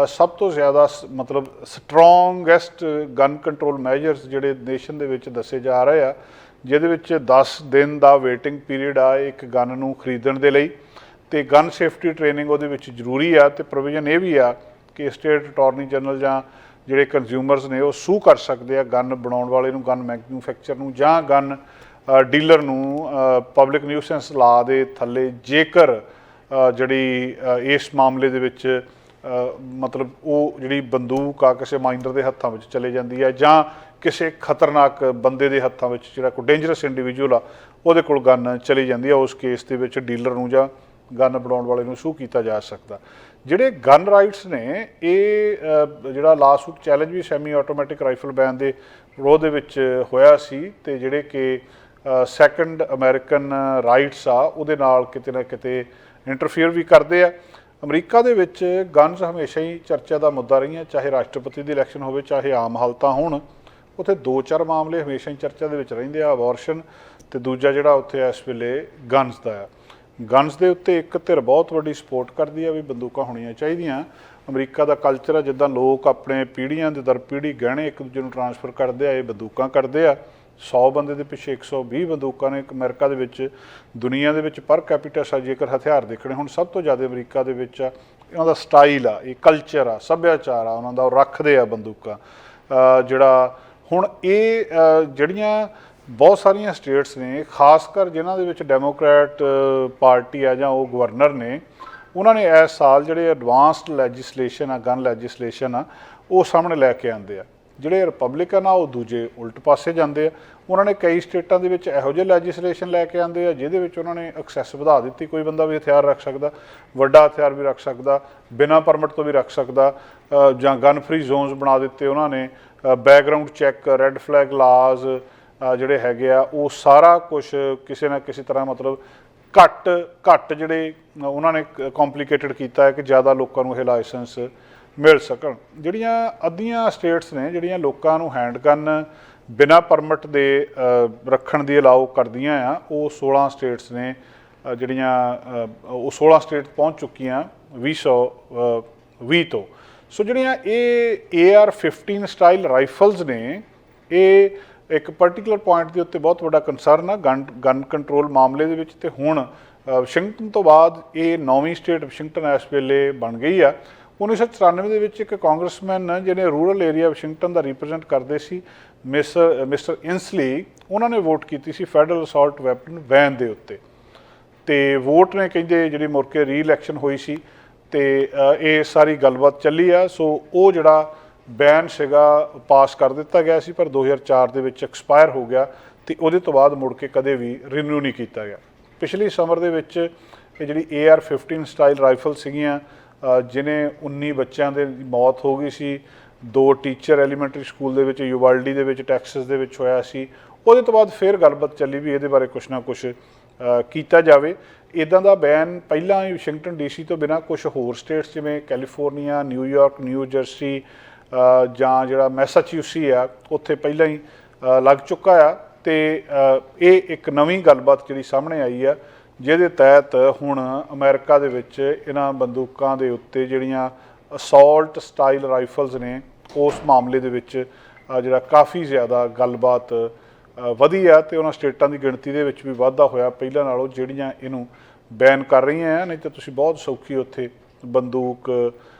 ਸਭ ਤੋਂ ਜ਼ਿਆਦਾ ਮਤਲਬ ਸਟਰੋਂਗੈਸਟ ਗਨ ਕੰਟਰੋਲ ਮੈਜਰਸ ਜਿਹੜੇ ਨੇਸ਼ਨ ਦੇ ਵਿੱਚ ਦੱਸੇ ਜਾ ਰਹੇ ਆ, ਜਿਹਦੇ ਵਿੱਚ 10 ਦਿਨ ਦਾ ਵੇਟਿੰਗ ਪੀਰੀਅਡ ਆ ਇੱਕ ਗਨ ਨੂੰ ਖਰੀਦਣ ਦੇ ਲਈ, ਤੇ ਗਨ ਸੇਫਟੀ ਟ੍ਰੇਨਿੰਗ ਉਹਦੇ ਵਿੱਚ ਜ਼ਰੂਰੀ ਆ। ਤੇ ਪ੍ਰੋਵੀਜ਼ਨ ਇਹ ਵੀ ਆ ਕਿ ਸਟੇਟ ਅਟਾਰਨੀ ਜਨਰਲ ਜਾਂ ਜਿਹੜੇ ਕੰਜ਼ਿਊਮਰਸ ਨੇ ਉਹ ਸੂ ਕਰ ਸਕਦੇ ਆ ਗਨ ਬਣਾਉਣ ਵਾਲੇ ਨੂੰ, ਗਨ ਮੈਨੂਫੈਕਚਰ ਨੂੰ, ਜਾਂ ਗਨ ਡੀਲਰ ਨੂੰ ਪਬਲਿਕ ਨਿਊਸੈਂਸ ਲਾ ਦੇ ਥੱਲੇ, ਜੇਕਰ ਜਿਹੜੀ ਇਸ ਮਾਮਲੇ ਦੇ ਵਿੱਚ ਮਤਲਬ ਉਹ ਜਿਹੜੀ ਬੰਦੂਕ ਆ ਕਿਸੇ ਮਾਈਨਰ ਦੇ ਹੱਥਾਂ ਵਿੱਚ ਚਲੇ ਜਾਂਦੀ ਹੈ, ਜਾਂ ਕਿਸੇ ਖਤਰਨਾਕ ਬੰਦੇ ਦੇ ਹੱਥਾਂ ਵਿੱਚ, ਜਿਹੜਾ ਕੋਈ ਡੇਂਜਰਸ ਇੰਡੀਵਿਜੂਅਲ ਆ ਉਹਦੇ ਕੋਲ ਗਨ ਚਲੀ ਜਾਂਦੀ ਹੈ, ਉਸ ਕੇਸ ਦੇ ਵਿੱਚ ਡੀਲਰ ਨੂੰ ਜਾਂ ਗਨ ਬਣਾਉਣ ਵਾਲੇ ਨੂੰ ਸੂ ਕੀਤਾ ਜਾ ਸਕਦਾ। ਜਿਹੜੇ ਗਨ ਰਾਈਟਸ ਨੇ, ਇਹ ਜਿਹੜਾ ਲਾਸਟ ਚੈਲੰਜ ਵੀ ਸੈਮੀ ਆਟੋਮੈਟਿਕ ਰਾਈਫਲ ਬੈਨ ਦੇ ਵਿਰੋਧ ਦੇ ਵਿੱਚ ਹੋਇਆ ਸੀ, ਤੇ ਜਿਹੜੇ ਕਿ ਸੈਕੰਡ ਅਮਰੀਕਨ ਰਾਈਟਸ ਆ ਉਹਦੇ ਨਾਲ ਕਿਤੇ ਨਾ ਕਿਤੇ ਇੰਟਰਫੀਅਰ ਵੀ ਕਰਦੇ ਆ। ਅਮਰੀਕਾ ਦੇ ਵਿੱਚ ਗਨਸ ਹਮੇਸ਼ਾ ਹੀ ਚਰਚਾ ਦਾ ਮੁੱਦਾ ਰਹੀਆਂ, ਚਾਹੇ ਰਾਸ਼ਟਰਪਤੀ ਦੀ ਇਲੈਕਸ਼ਨ ਹੋਵੇ, ਚਾਹੇ ਆਮ ਹਾਲਤਾਂ ਹੋਣ, ਉੱਥੇ 2-4 ਮਾਮਲੇ ਹਮੇਸ਼ਾ ਹੀ ਚਰਚਾ ਦੇ ਵਿੱਚ ਰਹਿੰਦੇ ਆ, ਅਬੋਰਸ਼ਨ, ਤੇ ਦੂਜਾ ਜਿਹੜਾ ਉੱਥੇ ਇਸ ਵੇਲੇ ਗਨਸ ਦਾ ਆ। ਗਨਸ ਦੇ ਉੱਤੇ ਇੱਕ ਧਿਰ ਬਹੁਤ ਵੱਡੀ ਸਪੋਰਟ ਕਰਦੀ ਆ ਵੀ ਬੰਦੂਕਾਂ ਹੋਣੀਆਂ ਚਾਹੀਦੀਆਂ। ਅਮਰੀਕਾ ਦਾ ਕਲਚਰ ਆ, ਜਿੱਦਾਂ ਲੋਕ ਆਪਣੇ ਪੀੜ੍ਹੀਆਂ ਦੇ ਦਰ ਪੀੜ੍ਹੀ ਗਹਿਣੇ ਇੱਕ ਦੂਜੇ ਨੂੰ ਟਰਾਂਸਫਰ ਕਰਦੇ ਆ, ਇਹ ਬੰਦੂਕਾਂ ਕਰਦੇ ਆ। 100 ਬੰਦੇ ਦੇ ਪਿੱਛੇ 120 ਬੰਦੂਕਾਂ ਨੇ ਅਮਰੀਕਾ ਦੇ ਵਿੱਚ। ਦੁਨੀਆ ਦੇ ਵਿੱਚ ਪਰ ਕੈਪੀਟਸ ਆ, ਜੇਕਰ ਹਥਿਆਰ ਦੇਖਣੇ ਹੁਣ ਸਭ ਤੋਂ ਜ਼ਿਆਦਾ ਅਮਰੀਕਾ ਦੇ ਵਿੱਚ ਆ। ਇਹਨਾਂ ਦਾ ਸਟਾਈਲ ਆ, ਇਹ ਕਲਚਰ ਆ, ਸੱਭਿਆਚਾਰ ਆ ਉਹਨਾਂ ਦਾ, ਉਹ ਰੱਖਦੇ ਆ ਬੰਦੂਕਾਂ। ਜਿਹੜਾ ਹੁਣ ਇਹ ਜਿਹੜੀਆਂ ਬਹੁਤ ਸਾਰੀਆਂ ਸਟੇਟਸ ਨੇ, ਖਾਸ ਕਰ ਜਿਨ੍ਹਾਂ ਦੇ ਵਿੱਚ ਡੈਮੋਕ੍ਰੈਟ ਪਾਰਟੀ ਆ ਜਾਂ ਉਹ ਗਵਰਨਰ ਨੇ, ਉਹਨਾਂ ਨੇ ਇਸ ਸਾਲ ਜਿਹੜੇ ਐਡਵਾਂਸਡ ਲੈਜਿਸਲੇਸ਼ਨ ਆ, ਗਨ ਲੈਜਿਸਲੇਸ਼ਨ ਆ, ਉਹ ਸਾਹਮਣੇ ਲੈ ਕੇ ਆਉਂਦੇ ਆ। ਜਿਹੜੇ ਰਿਪਬਲਿਕਨ ਆ ਉਹ ਦੂਜੇ ਉਲਟ ਪਾਸੇ ਜਾਂਦੇ ਆ। ਉਹਨਾਂ ਨੇ ਕਈ ਸਟੇਟਾਂ ਦੇ ਵਿੱਚ ਇਹੋ ਜਿਹੇ ਲੈਜਿਸਲੇਸ਼ਨ ਲੈ ਕੇ ਆਉਂਦੇ ਆ ਜਿਹਦੇ ਵਿੱਚ ਉਹਨਾਂ ਨੇ ਐਕਸੈਸ ਵਧਾ ਦਿੱਤੀ, ਕੋਈ ਬੰਦਾ ਵੀ ਹਥਿਆਰ ਰੱਖ ਸਕਦਾ, ਵੱਡਾ ਹਥਿਆਰ ਵੀ ਰੱਖ ਸਕਦਾ, ਬਿਨਾਂ ਪਰਮਿਟ ਤੋਂ ਵੀ ਰੱਖ ਸਕਦਾ, ਜਾਂ ਗਨ ਫਰੀ ਜ਼ੋਨਸ ਬਣਾ ਦਿੱਤੇ ਉਹਨਾਂ ਨੇ, ਬੈਕਗਰਾਊਂਡ ਚੈੱਕ, ਰੈੱਡ ਫਲੈਗ ਲਾਜ਼ ਜਿਹੜੇ ਹੈਗੇ ਆ, ਉਹ ਸਾਰਾ ਕੁਛ ਕਿਸੇ ਨਾ ਕਿਸੇ ਤਰ੍ਹਾਂ ਮਤਲਬ ਘੱਟ ਜਿਹੜੇ ਉਹਨਾਂ ਨੇ ਕੰਪਲੀਕੇਟਡ ਕੀਤਾ ਹੈ ਕਿ ਜ਼ਿਆਦਾ ਲੋਕਾਂ ਨੂੰ ਇਹ ਲਾਇਸੈਂਸ ਮਿਲ ਸਕਣ। ਜਿਹੜੀਆਂ ਅੱਧੀਆਂ ਸਟੇਟਸ ਨੇ ਜਿਹੜੀਆਂ ਲੋਕਾਂ ਨੂੰ ਹੈਂਡਗਨ ਬਿਨਾਂ ਪਰਮਿਟ ਦੇ ਰੱਖਣ ਦੀ ਅਲਾਓ ਕਰਦੀਆਂ ਆ, ਉਹ 16 ਸਟੇਟਸ ਨੇ ਜਿਹੜੀਆਂ ਉਹ 16 ਸਟੇਟ ਪਹੁੰਚ ਚੁੱਕੀਆਂ 2020 ਤੋਂ। ਸੋ ਜਿਹੜੀਆਂ ਇਹ AR-15 ਸਟਾਈਲ ਰਾਈਫਲਸ ਨੇ, ਇਹ ਇੱਕ ਪਰਟੀਕੂਲਰ ਪੁਆਇੰਟ ਦੇ ਉੱਤੇ ਬਹੁਤ ਵੱਡਾ ਕੰਸਰਨ ਆ ਗਨ ਕੰਟਰੋਲ ਮਾਮਲੇ ਦੇ ਵਿੱਚ। ਤੇ ਹੁਣ ਵਾਸ਼ਿੰਗਟਨ ਤੋਂ ਬਾਅਦ ਇਹ 9ਵੀਂ ਸਟੇਟ ਵਾਸ਼ਿੰਗਟਨ ਇਸ ਵੇਲੇ ਬਣ ਗਈ ਆ। 1994 ਦੇ ਵਿੱਚ ਇੱਕ ਕਾਂਗਰਸਮੈਨ ਜਿਹਨੇ ਰੂਰਲ ਏਰੀਆ ਵਾਸ਼ਿੰਗਟਨ ਦਾ ਰਿਪਰੈਜ਼ੈਂਟ ਕਰਦੇ ਸੀ, ਮਿਸਟਰ ਇੰਸਲੀ, ਉਹਨਾਂ ਨੇ ਵੋਟ ਕੀਤੀ ਸੀ ਫੈਡਰਲ ਅਸੌਲਟ ਵੈਪਨ ਬੈਨ ਦੇ ਉੱਤੇ। ਤੇ ਵੋਟ ਨੇ ਕਹਿੰਦੇ ਜਿਹੜੀ ਮੁੜ ਕੇ ਰੀ ਇਲੈਕਸ਼ਨ ਹੋਈ ਸੀ ਤੇ ਇਹ ਸਾਰੀ ਗੱਲਬਾਤ ਚੱਲੀ ਆ। ਸੋ ਉਹ ਜਿਹੜਾ ਬੈਨ ਸੀਗਾ ਪਾਸ ਕਰ ਦਿੱਤਾ ਗਿਆ ਸੀ, ਪਰ 2004 ਦੇ ਵਿੱਚ ਐਕਸਪਾਇਰ ਹੋ ਗਿਆ ਤੇ ਉਹਦੇ ਤੋਂ ਬਾਅਦ ਮੁੜ ਕੇ ਕਦੇ ਵੀ ਰੀਨਿਊ ਨਹੀਂ ਕੀਤਾ ਗਿਆ। ਪਿਛਲੀ ਸਮਰ ਦੇ ਵਿੱਚ ਇਹ ਜਿਹੜੀ AR-15 ਸਟਾਈਲ ਰਾਈਫਲ ਸੀਗੀਆਂ, ਜਿਹਨੇ 19 ਬੱਚਿਆਂ ਦੇ ਮੌਤ ਹੋ ਗਈ ਸੀ, 2 ਟੀਚਰ ਐਲੀਮੈਂਟਰੀ ਸਕੂਲ ਦੇ ਵਿੱਚ ਯੂਵਾਲਡੀ ਦੇ ਵਿੱਚ ਟੈਕਸਸ ਦੇ ਵਿੱਚ ਹੋਇਆ ਸੀ। ਉਹਦੇ ਤੋਂ ਬਾਅਦ ਫਿਰ ਗੱਲਬਾਤ ਚੱਲੀ ਵੀ ਇਹਦੇ ਬਾਰੇ ਕੁਛ ਨਾ ਕੁਛ ਕੀਤਾ ਜਾਵੇ। ਇੱਦਾਂ ਦਾ ਬੈਨ ਪਹਿਲਾਂ ਹੀ ਵਾਸ਼ਿੰਗਟਨ DC ਤੋਂ ਬਿਨਾਂ ਕੁਛ ਹੋਰ ਸਟੇਟਸ ਜਿਵੇਂ ਕੈਲੀਫੋਰਨੀਆ, ਨਿਊਯਾਰਕ, ਨਿਊ ਜਰਸੀ ਜਾਂ ਜਿਹੜਾ ਮੈਸਾਚਿਊਸੀ ਆ, ਉੱਥੇ ਪਹਿਲਾਂ ਹੀ ਲੱਗ ਚੁੱਕਾ ਆ। ਤੇ ਇਹ ਇੱਕ ਨਵੀਂ ਗੱਲਬਾਤ ਜਿਹੜੀ ਸਾਹਮਣੇ ਆਈ ਆ, ਜਿਹਦੇ ਤਹਿਤ ਹੁਣ ਅਮਰੀਕਾ ਦੇ ਵਿੱਚ ਇਹਨਾਂ ਬੰਦੂਕਾਂ ਦੇ ਉੱਤੇ ਜਿਹੜੀਆਂ ਅਸੌਲਟ ਸਟਾਈਲ ਰਾਈਫਲਸ ਨੇ, ਉਸ ਮਾਮਲੇ ਦੇ ਵਿੱਚ ਜਿਹੜਾ ਕਾਫੀ ਜ਼ਿਆਦਾ ਗੱਲਬਾਤ ਵਧੀ ਆ ਤੇ ਉਹਨਾਂ ਸਟੇਟਾਂ ਦੀ ਗਿਣਤੀ ਦੇ ਵਿੱਚ ਵੀ ਵਾਧਾ ਹੋਇਆ ਪਹਿਲਾਂ ਨਾਲੋਂ ਜਿਹੜੀਆਂ ਇਹਨੂੰ ਬੈਨ ਕਰ ਰਹੀਆਂ ਆ। ਨਹੀਂ ਤਾਂ ਤੁਸੀਂ ਬਹੁਤ ਸੌਖੀ ਉੱਥੇ ਬੰਦੂਕ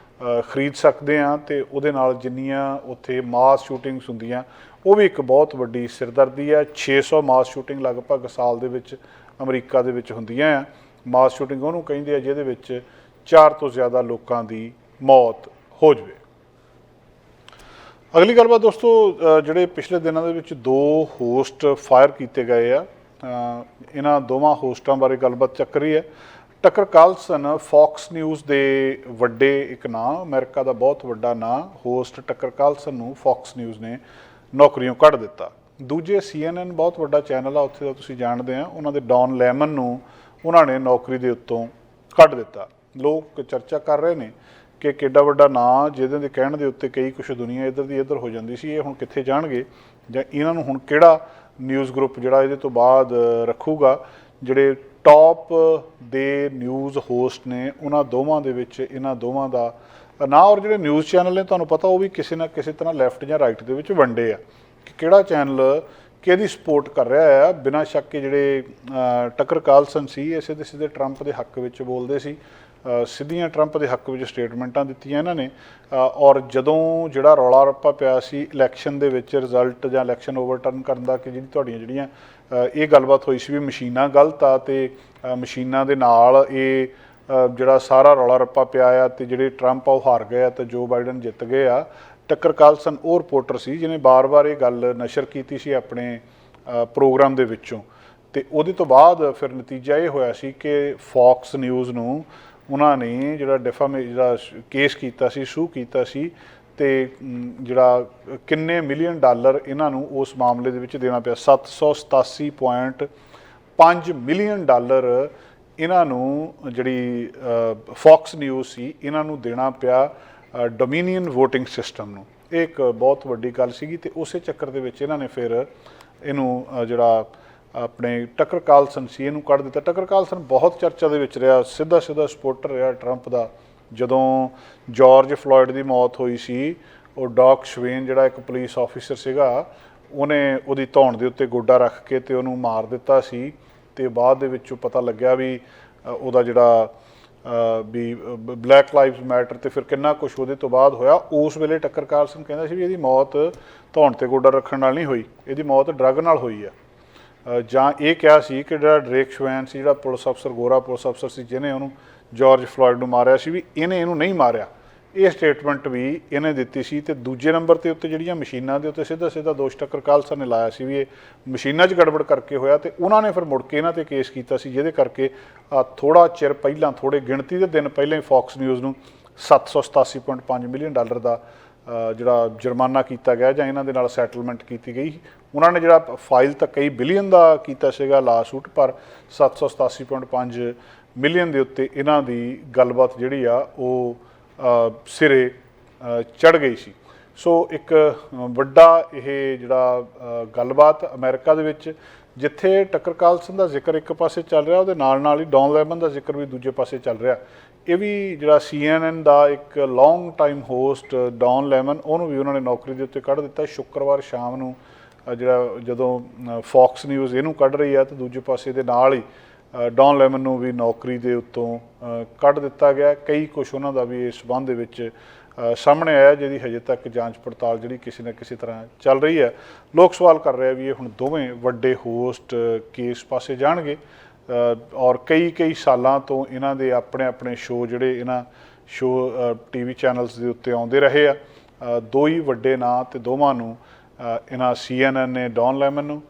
ਖਰੀਦ ਸਕਦੇ ਆ ਤੇ ਉਹਦੇ ਨਾਲ ਜਿੰਨੀਆਂ ਉੱਥੇ ਮਾਸ ਸ਼ੂਟਿੰਗਸ ਹੁੰਦੀਆਂ, ਉਹ ਵੀ ਇੱਕ ਬਹੁਤ ਵੱਡੀ ਸਿਰਦਰਦੀ ਆ। 600 ਮਾਸ ਸ਼ੂਟਿੰਗ ਲਗਭਗ ਸਾਲ ਦੇ ਵਿੱਚ ਅਮਰੀਕਾ ਦੇ ਵਿੱਚ ਹੁੰਦੀਆਂ ਆ। ਮਾਸ ਸ਼ੂਟਿੰਗ ਉਹਨੂੰ ਕਹਿੰਦੇ ਆ ਜਿਹਦੇ ਵਿੱਚ 4 ਤੋਂ ਜ਼ਿਆਦਾ ਲੋਕਾਂ ਦੀ ਮੌਤ ਹੋ ਜਾਵੇ। ਅਗਲੀ ਗੱਲਬਾਤ ਦੋਸਤੋ, ਜਿਹੜੇ ਪਿਛਲੇ ਦਿਨਾਂ ਦੇ ਵਿੱਚ 2 ਹੋਸਟ ਫਾਇਰ ਕੀਤੇ ਗਏ ਆ, ਇਹਨਾਂ ਦੋਵਾਂ ਹੋਸਟਾਂ ਬਾਰੇ ਗੱਲਬਾਤ ਚੱਕ ਰਹੀ ਹੈ। ਟੱਕਰ ਕਾਰਲਸਨ ਫੌਕਸ ਨਿਊਜ਼ ਦੇ ਵੱਡੇ ਇੱਕ ਨਾਂ, ਅਮਰੀਕਾ ਦਾ ਬਹੁਤ ਵੱਡਾ ਨਾਂ, ਹੋਸਟ ਟੱਕਰ ਕਾਰਲਸਨ ਨੂੰ ਫੌਕਸ ਨਿਊਜ਼ ਨੇ ਨੌਕਰੀਓਂ ਕੱਢ ਦਿੱਤਾ। ਦੂਜੇ CNN ਬਹੁਤ ਵੱਡਾ ਚੈਨਲ ਆ, ਉੱਥੇ ਦਾ ਤੁਸੀਂ ਜਾਣਦੇ ਆ, ਉਹਨਾਂ ਦੇ ਡੌਨ ਲੈਮਨ ਨੂੰ ਉਹਨਾਂ ਨੇ ਨੌਕਰੀ ਦੇ ਉੱਤੋਂ ਕੱਢ ਦਿੱਤਾ। ਲੋਕ ਚਰਚਾ ਕਰ ਰਹੇ ਨੇ ਕਿ ਕਿੱਡਾ ਵੱਡਾ ਨਾਂ ਜਿਹਦੇ ਦੇ ਕਹਿਣ ਦੇ ਉੱਤੇ ਕਈ ਕੁਛ ਦੁਨੀਆ ਇੱਧਰ ਦੀ ਇੱਧਰ ਹੋ ਜਾਂਦੀ ਸੀ, ਇਹ ਹੁਣ ਕਿੱਥੇ ਜਾਣਗੇ ਜਾਂ ਇਹਨਾਂ ਨੂੰ ਹੁਣ ਕਿਹੜਾ ਨਿਊਜ਼ ਗਰੁੱਪ ਜਿਹੜਾ ਇਹਦੇ ਤੋਂ ਬਾਅਦ ਰੱਖੂਗਾ। ਜਿਹੜੇ ਟੌਪ ਦੇ ਨਿਊਜ਼ ਹੋਸਟ ਨੇ ਉਹਨਾਂ ਦੋਵਾਂ ਦੇ ਵਿੱਚ ਇਹਨਾਂ ਦੋਵਾਂ ਦਾ ਨਾਂ, ਔਰ ਜਿਹੜੇ ਨਿਊਜ਼ ਚੈਨਲ ਨੇ ਤੁਹਾਨੂੰ ਪਤਾ ਉਹ ਵੀ ਕਿਸੇ ਨਾ ਕਿਸੇ ਤਰ੍ਹਾਂ ਲੈਫਟ ਜਾਂ ਰਾਈਟ ਦੇ ਵਿੱਚ ਵੰਡੇ ਆ ਕਿ ਕਿਹੜਾ ਚੈਨਲ ਕਿਹਦੀ ਸਪੋਰਟ ਕਰ ਰਿਹਾ ਆ। ਬਿਨਾਂ ਸ਼ੱਕ ਕਿ ਜਿਹੜੇ ਟੱਕਰ ਕਾਰਲਸਨ ਸੀ ਇਹ ਸਿੱਧੇ ਸਿੱਧੇ ਟਰੰਪ ਦੇ ਹੱਕ ਵਿੱਚ ਬੋਲਦੇ ਸੀ, ਸਿੱਧੀਆਂ ਟਰੰਪ ਦੇ ਹੱਕ ਵਿੱਚ ਸਟੇਟਮੈਂਟਾਂ ਦਿੱਤੀਆਂ ਇਹਨਾਂ ਨੇ। ਔਰ ਜਦੋਂ ਜਿਹੜਾ ਰੌਲਾ ਰੱਪਾ ਪਿਆ ਸੀ ਇਲੈਕਸ਼ਨ ਦੇ ਵਿੱਚ ਰਿਜ਼ਲਟ ਜਾਂ ਇਲੈਕਸ਼ਨ ਓਵਰਟਰਨ ਕਰਨ ਦਾ, ਕਿ ਜਿਹੜੀਆਂ ਇਹ ਗੱਲਬਾਤ ਹੋਈ ਸੀ ਵੀ ਮਸ਼ੀਨਾਂ ਗਲਤ ਆ ਤੇ ਮਸ਼ੀਨਾਂ ਦੇ ਨਾਲ ਇਹ ਜਿਹੜਾ ਸਾਰਾ ਰੌਲਾ ਰੱਪਾ ਪਿਆ ਆ ਤੇ ਜਿਹੜੇ ਟਰੰਪ ਆ ਉਹ ਹਾਰ ਗਏ ਆ ਤੇ ਜੋ ਬਾਈਡਨ ਜਿੱਤ ਗਏ ਆ। ਟੱਕਰ ਕਾਰਲਸਨ ਉਹ ਰਿਪੋਰਟਰ ਸੀ ਜਿਹਨੇ ਬਾਰ-ਬਾਰ ਇਹ ਗੱਲ ਨਸ਼ਰ ਕੀਤੀ ਸੀ ਆਪਣੇ ਪ੍ਰੋਗਰਾਮ ਦੇ ਵਿੱਚੋਂ। ਤੇ ਉਹਦੇ ਤੋਂ ਬਾਅਦ ਫਿਰ ਨਤੀਜਾ ਇਹ ਹੋਇਆ ਸੀ ਕਿ ਫੌਕਸ ਨਿਊਜ਼ ਨੂੰ ਉਹਨਾਂ ਨੇ ਜਿਹੜਾ ਜਿਹੜਾ ਕੇਸ ਕੀਤਾ ਸੀ, ਸੂ ਕੀਤਾ ਸੀ ਤੇ ਜਿਹੜਾ ਕਿੰਨੇ ਮਿਲੀਅਨ ਡਾਲਰ ਇਹਨਾਂ ਨੂੰ ਉਸ ਮਾਮਲੇ ਦੇ ਵਿੱਚ ਦੇਣਾ ਪਿਆ। 787.5 ਮਿਲੀਅਨ ਡਾਲਰ ਇਹਨਾਂ ਨੂੰ ਜਿਹੜੀ ਫੌਕਸ ਨਿਊਜ਼ ਸੀ ਇਹਨਾਂ ਨੂੰ ਦੇਣਾ ਪਿਆ ਡੋਮੀਨੀਅਨ ਵੋਟਿੰਗ ਸਿਸਟਮ ਨੂੰ। ਇਹ ਇੱਕ ਬਹੁਤ ਵੱਡੀ ਗੱਲ ਸੀਗੀ ਤੇ ਉਸੇ ਚੱਕਰ ਦੇ ਵਿੱਚ ਇਹਨਾਂ ਨੇ ਫਿਰ ਇਹਨੂੰ ਜਿਹੜਾ ਆਪਣੇ ਟੱਕਰ ਕਾਰਲਸਨ ਸੀ ਇਹਨੂੰ ਕੱਢ ਦਿੱਤਾ। ਟੱਕਰ ਕਾਰਲਸਨ ਬਹੁਤ ਚਰਚਾ ਦੇ ਵਿੱਚ ਰਿਹਾ, ਸਿੱਧਾ ਸਪੋਰਟਰ ਰਿਹਾ ਟਰੰਪ ਦਾ। ਜਦੋਂ ਜਾਰਜ ਫਲੋਇਡ ਦੀ ਮੌਤ ਹੋਈ ਸੀ, ਉਹ ਡੌਕ ਸ਼ਵੇਨ ਜਿਹੜਾ ਇੱਕ ਪੁਲਿਸ ਆਫੀਸਰ ਸੀਗਾ, ਉਹਨੇ ਉਹਦੀ ਧੌਣ ਦੇ ਉੱਤੇ ਗੋਡਾ ਰੱਖ ਕੇ ਤੇ ਉਹਨੂੰ ਮਾਰ ਦਿੱਤਾ ਸੀ। ਤੇ ਬਾਅਦ ਦੇ ਵਿੱਚੋਂ ਪਤਾ ਲੱਗਿਆ ਵੀ ਉਹਦਾ ਜਿਹੜਾ ਵੀ ਬਲੈਕ ਲਾਈਵਸ ਮੈਟਰ ਤੇ ਫਿਰ ਕਿੰਨਾ ਕੁਛ ਉਹਦੇ ਤੋਂ ਬਾਅਦ ਹੋਇਆ। ਉਸ ਵੇਲੇ ਟੱਕਰ ਕਾਰਲਸਨ ਕਹਿੰਦਾ ਸੀ ਵੀ ਇਹਦੀ ਮੌਤ ਧੌਣ ਤੇ ਗੋਡਾ ਰੱਖਣ ਨਾਲ ਨਹੀਂ ਹੋਈ, ਇਹਦੀ ਮੌਤ ਡਰੱਗ ਨਾਲ ਹੋਈ ਆ। ਜਾਂ ਇਹ ਕਿਹਾ ਸੀ ਕਿ ਜਿਹੜਾ ਡਰੇਕ ਸ਼ਵੈਨ ਸੀ, ਜਿਹੜਾ ਪੁਲਿਸ ਅਫਸਰ, ਗੋਰਾ ਪੁਲਿਸ ਅਫਸਰ ਸੀ ਜਿਹਨੇ ਉਹਨੂੰ ਜਾਰਜ ਫਲੋਇਡ ਨੂੰ ਮਾਰਿਆ ਸੀ, ਵੀ ਇਹਨੇ ਇਹਨੂੰ ਨਹੀਂ ਮਾਰਿਆ, ਇਹ ਸਟੇਟਮੈਂਟ ਵੀ ਇਹਨੇ ਦਿੱਤੀ ਸੀ। ਤੇ ਦੂਜੇ ਨੰਬਰ ਤੇ ਉੱਤੇ ਜਿਹੜੀਆਂ ਮਸ਼ੀਨਾਂ ਦੇ ਉੱਤੇ ਸਿੱਧਾ ਦੋਸ਼ ਟੱਕਰ ਖਾਲਸਾ ਨੇ ਲਾਇਆ ਸੀ ਵੀ ਇਹ ਮਸ਼ੀਨਾਂ 'ਚ ਗੜਬੜ ਕਰਕੇ ਹੋਇਆ, ਤੇ ਉਹਨਾਂ ਨੇ ਫਿਰ ਮੁੜ ਕੇ ਇਹਨਾਂ ਤੇ ਕੇਸ ਕੀਤਾ ਸੀ, ਜਿਹਦੇ ਕਰਕੇ ਥੋੜ੍ਹਾ ਚਿਰ ਪਹਿਲਾਂ, ਥੋੜ੍ਹੇ ਗਿਣਤੀ ਦੇ ਦਿਨ ਪਹਿਲਾਂ ਹੀ ਫੌਕਸ ਨਿਊਜ਼ ਨੂੰ $787.5 ਮਿਲੀਅਨ ਦਾ ਜਿਹੜਾ ਜੁਰਮਾਨਾ ਕੀਤਾ ਗਿਆ ਜਾਂ ਇਹਨਾਂ ਦੇ ਨਾਲ ਸੈਟਲਮੈਂਟ ਕੀਤੀ ਗਈ। ਉਹਨਾਂ ਨੇ ਜਿਹੜਾ ਫਾਈਲ ਤਾਂ ਕਈ ਬਿਲੀਅਨ ਦਾ ਕੀਤਾ ਸੀਗਾ ਲਾ ਸੂਟ, ਪਰ 787.5 ਮਿਲੀਅਨ ਦੇ ਉੱਤੇ ਇਹਨਾਂ ਦੀ ਗੱਲਬਾਤ ਜਿਹੜੀ ਆ ਉਹ ਸਿਰੇ ਚੜ੍ਹ ਗਈ ਸੀ। ਸੋ ਇੱਕ ਵੱਡਾ ਇਹ ਜਿਹੜਾ ਗੱਲਬਾਤ ਅਮਰੀਕਾ ਦੇ ਵਿੱਚ, ਜਿੱਥੇ ਟੱਕਰ ਕਾਲਸਨ ਦਾ ਜ਼ਿਕਰ ਇੱਕ ਪਾਸੇ ਚੱਲ ਰਿਹਾ, ਉਹਦੇ ਨਾਲ ਹੀ ਡੌਨ ਲੈਮਨ ਦਾ ਜ਼ਿਕਰ ਵੀ ਦੂਜੇ ਪਾਸੇ ਚੱਲ ਰਿਹਾ। ਇਹ ਵੀ ਜਿਹੜਾ CNN ਦਾ ਇੱਕ long time host Don lemon, ਉਹਨੂੰ ਵੀ ਉਹਨਾਂ ਨੇ ਨੌਕਰੀ ਦੇ ਉੱਤੇ ਕੱਢ ਦਿੱਤਾ। ਸ਼ੁੱਕਰਵਾਰ ਸ਼ਾਮ ਨੂੰ ਜਦੋਂ ਫੌਕਸ ਨਿਊਜ਼ ਇਹਨੂੰ ਕੱਢ ਰਹੀ ਆ, ਤੇ ਦੂਜੇ ਪਾਸੇ ਦੇ ਨਾਲ ਹੀ ਡੌਨ ਲੈਮਨ ਨੂੰ ਵੀ ਨੌਕਰੀ ਦੇ ਉੱਤੋਂ ਕੱਢ ਦਿੱਤਾ ਗਿਆ। ਕਈ ਕੁਛ ਉਹਨਾਂ ਦਾ ਵੀ ਇਸ ਸੰਬੰਧ ਦੇ ਵਿੱਚ ਸਾਹਮਣੇ ਆਇਆ, ਜਿਹਦੀ ਹਜੇ ਤੱਕ ਜਾਂਚ ਪੜਤਾਲ ਜਿਹੜੀ ਕਿਸੇ ਨਾ ਕਿਸੇ ਤਰ੍ਹਾਂ ਚੱਲ ਰਹੀ ਹੈ। ਲੋਕ ਸਵਾਲ ਕਰ ਰਹੇ ਆ ਵੀ ਇਹ ਹੁਣ ਦੋਵੇਂ ਵੱਡੇ ਹੋਸਟ ਕੇਸ ਪਾਸੇ ਜਾਣਗੇ, ਔਰ ਕਈ ਸਾਲਾਂ ਤੋਂ ਇਹਨਾਂ ਦੇ ਆਪਣੇ ਸ਼ੋਅ ਜਿਹੜੇ ਇਹਨਾਂ ਸ਼ੋਅ TV ਚੈਨਲਸ ਦੇ ਉੱਤੇ ਆਉਂਦੇ ਰਹੇ ਆ। ਦੋ ਹੀ ਵੱਡੇ ਨਾਂ, ਤੇ ਦੋਵਾਂ ਨੂੰ ਇਹਨਾਂ CNN ਨੇ ਡੌਨ ਲੈਮਨ ਨੂੰ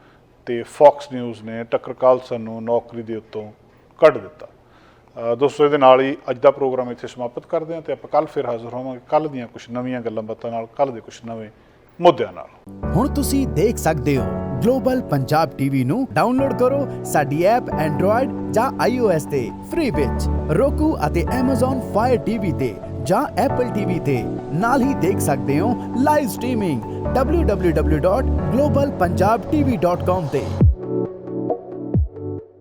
ਤੇ ਫੌਕਸ ਨਿਊਜ਼ ਨੇ ਟੱਕਰ ਕਾਲਸਨ ਨੂੰ ਨੌਕਰੀ ਦੇ ਉੱਤੋਂ ਕੱਢ ਦਿੱਤਾ। ਦੋਸਤੋ, ਇਹਦੇ ਨਾਲ ਹੀ ਅੱਜ ਦਾ ਪ੍ਰੋਗਰਾਮ ਇੱਥੇ ਸਮਾਪਤ ਕਰਦੇ ਹਾਂ, ਤੇ ਆਪਾਂ ਕੱਲ੍ਹ ਫਿਰ ਹਾਜ਼ਰ ਹੋਵਾਂਗੇ ਕੱਲ੍ਹ ਦੀਆਂ ਕੁਝ ਨਵੀਆਂ ਗੱਲਾਂ ਬਾਤਾਂ ਨਾਲ, ਕੱਲ੍ਹ ਦੇ ਕੁਝ ਨਵੇਂ ਮੁੱਦਿਆਂ ਨਾਲ। ਹੁਣ ਤੁਸੀਂ ਦੇਖ ਸਕਦੇ ਹੋ ਗਲੋਬਲ ਪੰਜਾਬ ਟੀਵੀ ਨੂੰ ਡਾਊਨਲੋਡ ਕਰੋ ਸਾਡੀ ਐਪ ਐਂਡਰੋਇਡ ਜਾਂ iOS ਤੇ ਫ੍ਰੀ ਵਿੱਚ, roku ਅਤੇ Amazon Fire TV ਤੇ ਜਾਂ Apple TV ਤੇ। ਨਾਲ ਹੀ ਦੇਖ ਸਕਦੇ ਹੋ ਲਾਈਵ ਸਟ੍ਰੀਮਿੰਗ www.globalpunjabtv.com ਤੇ।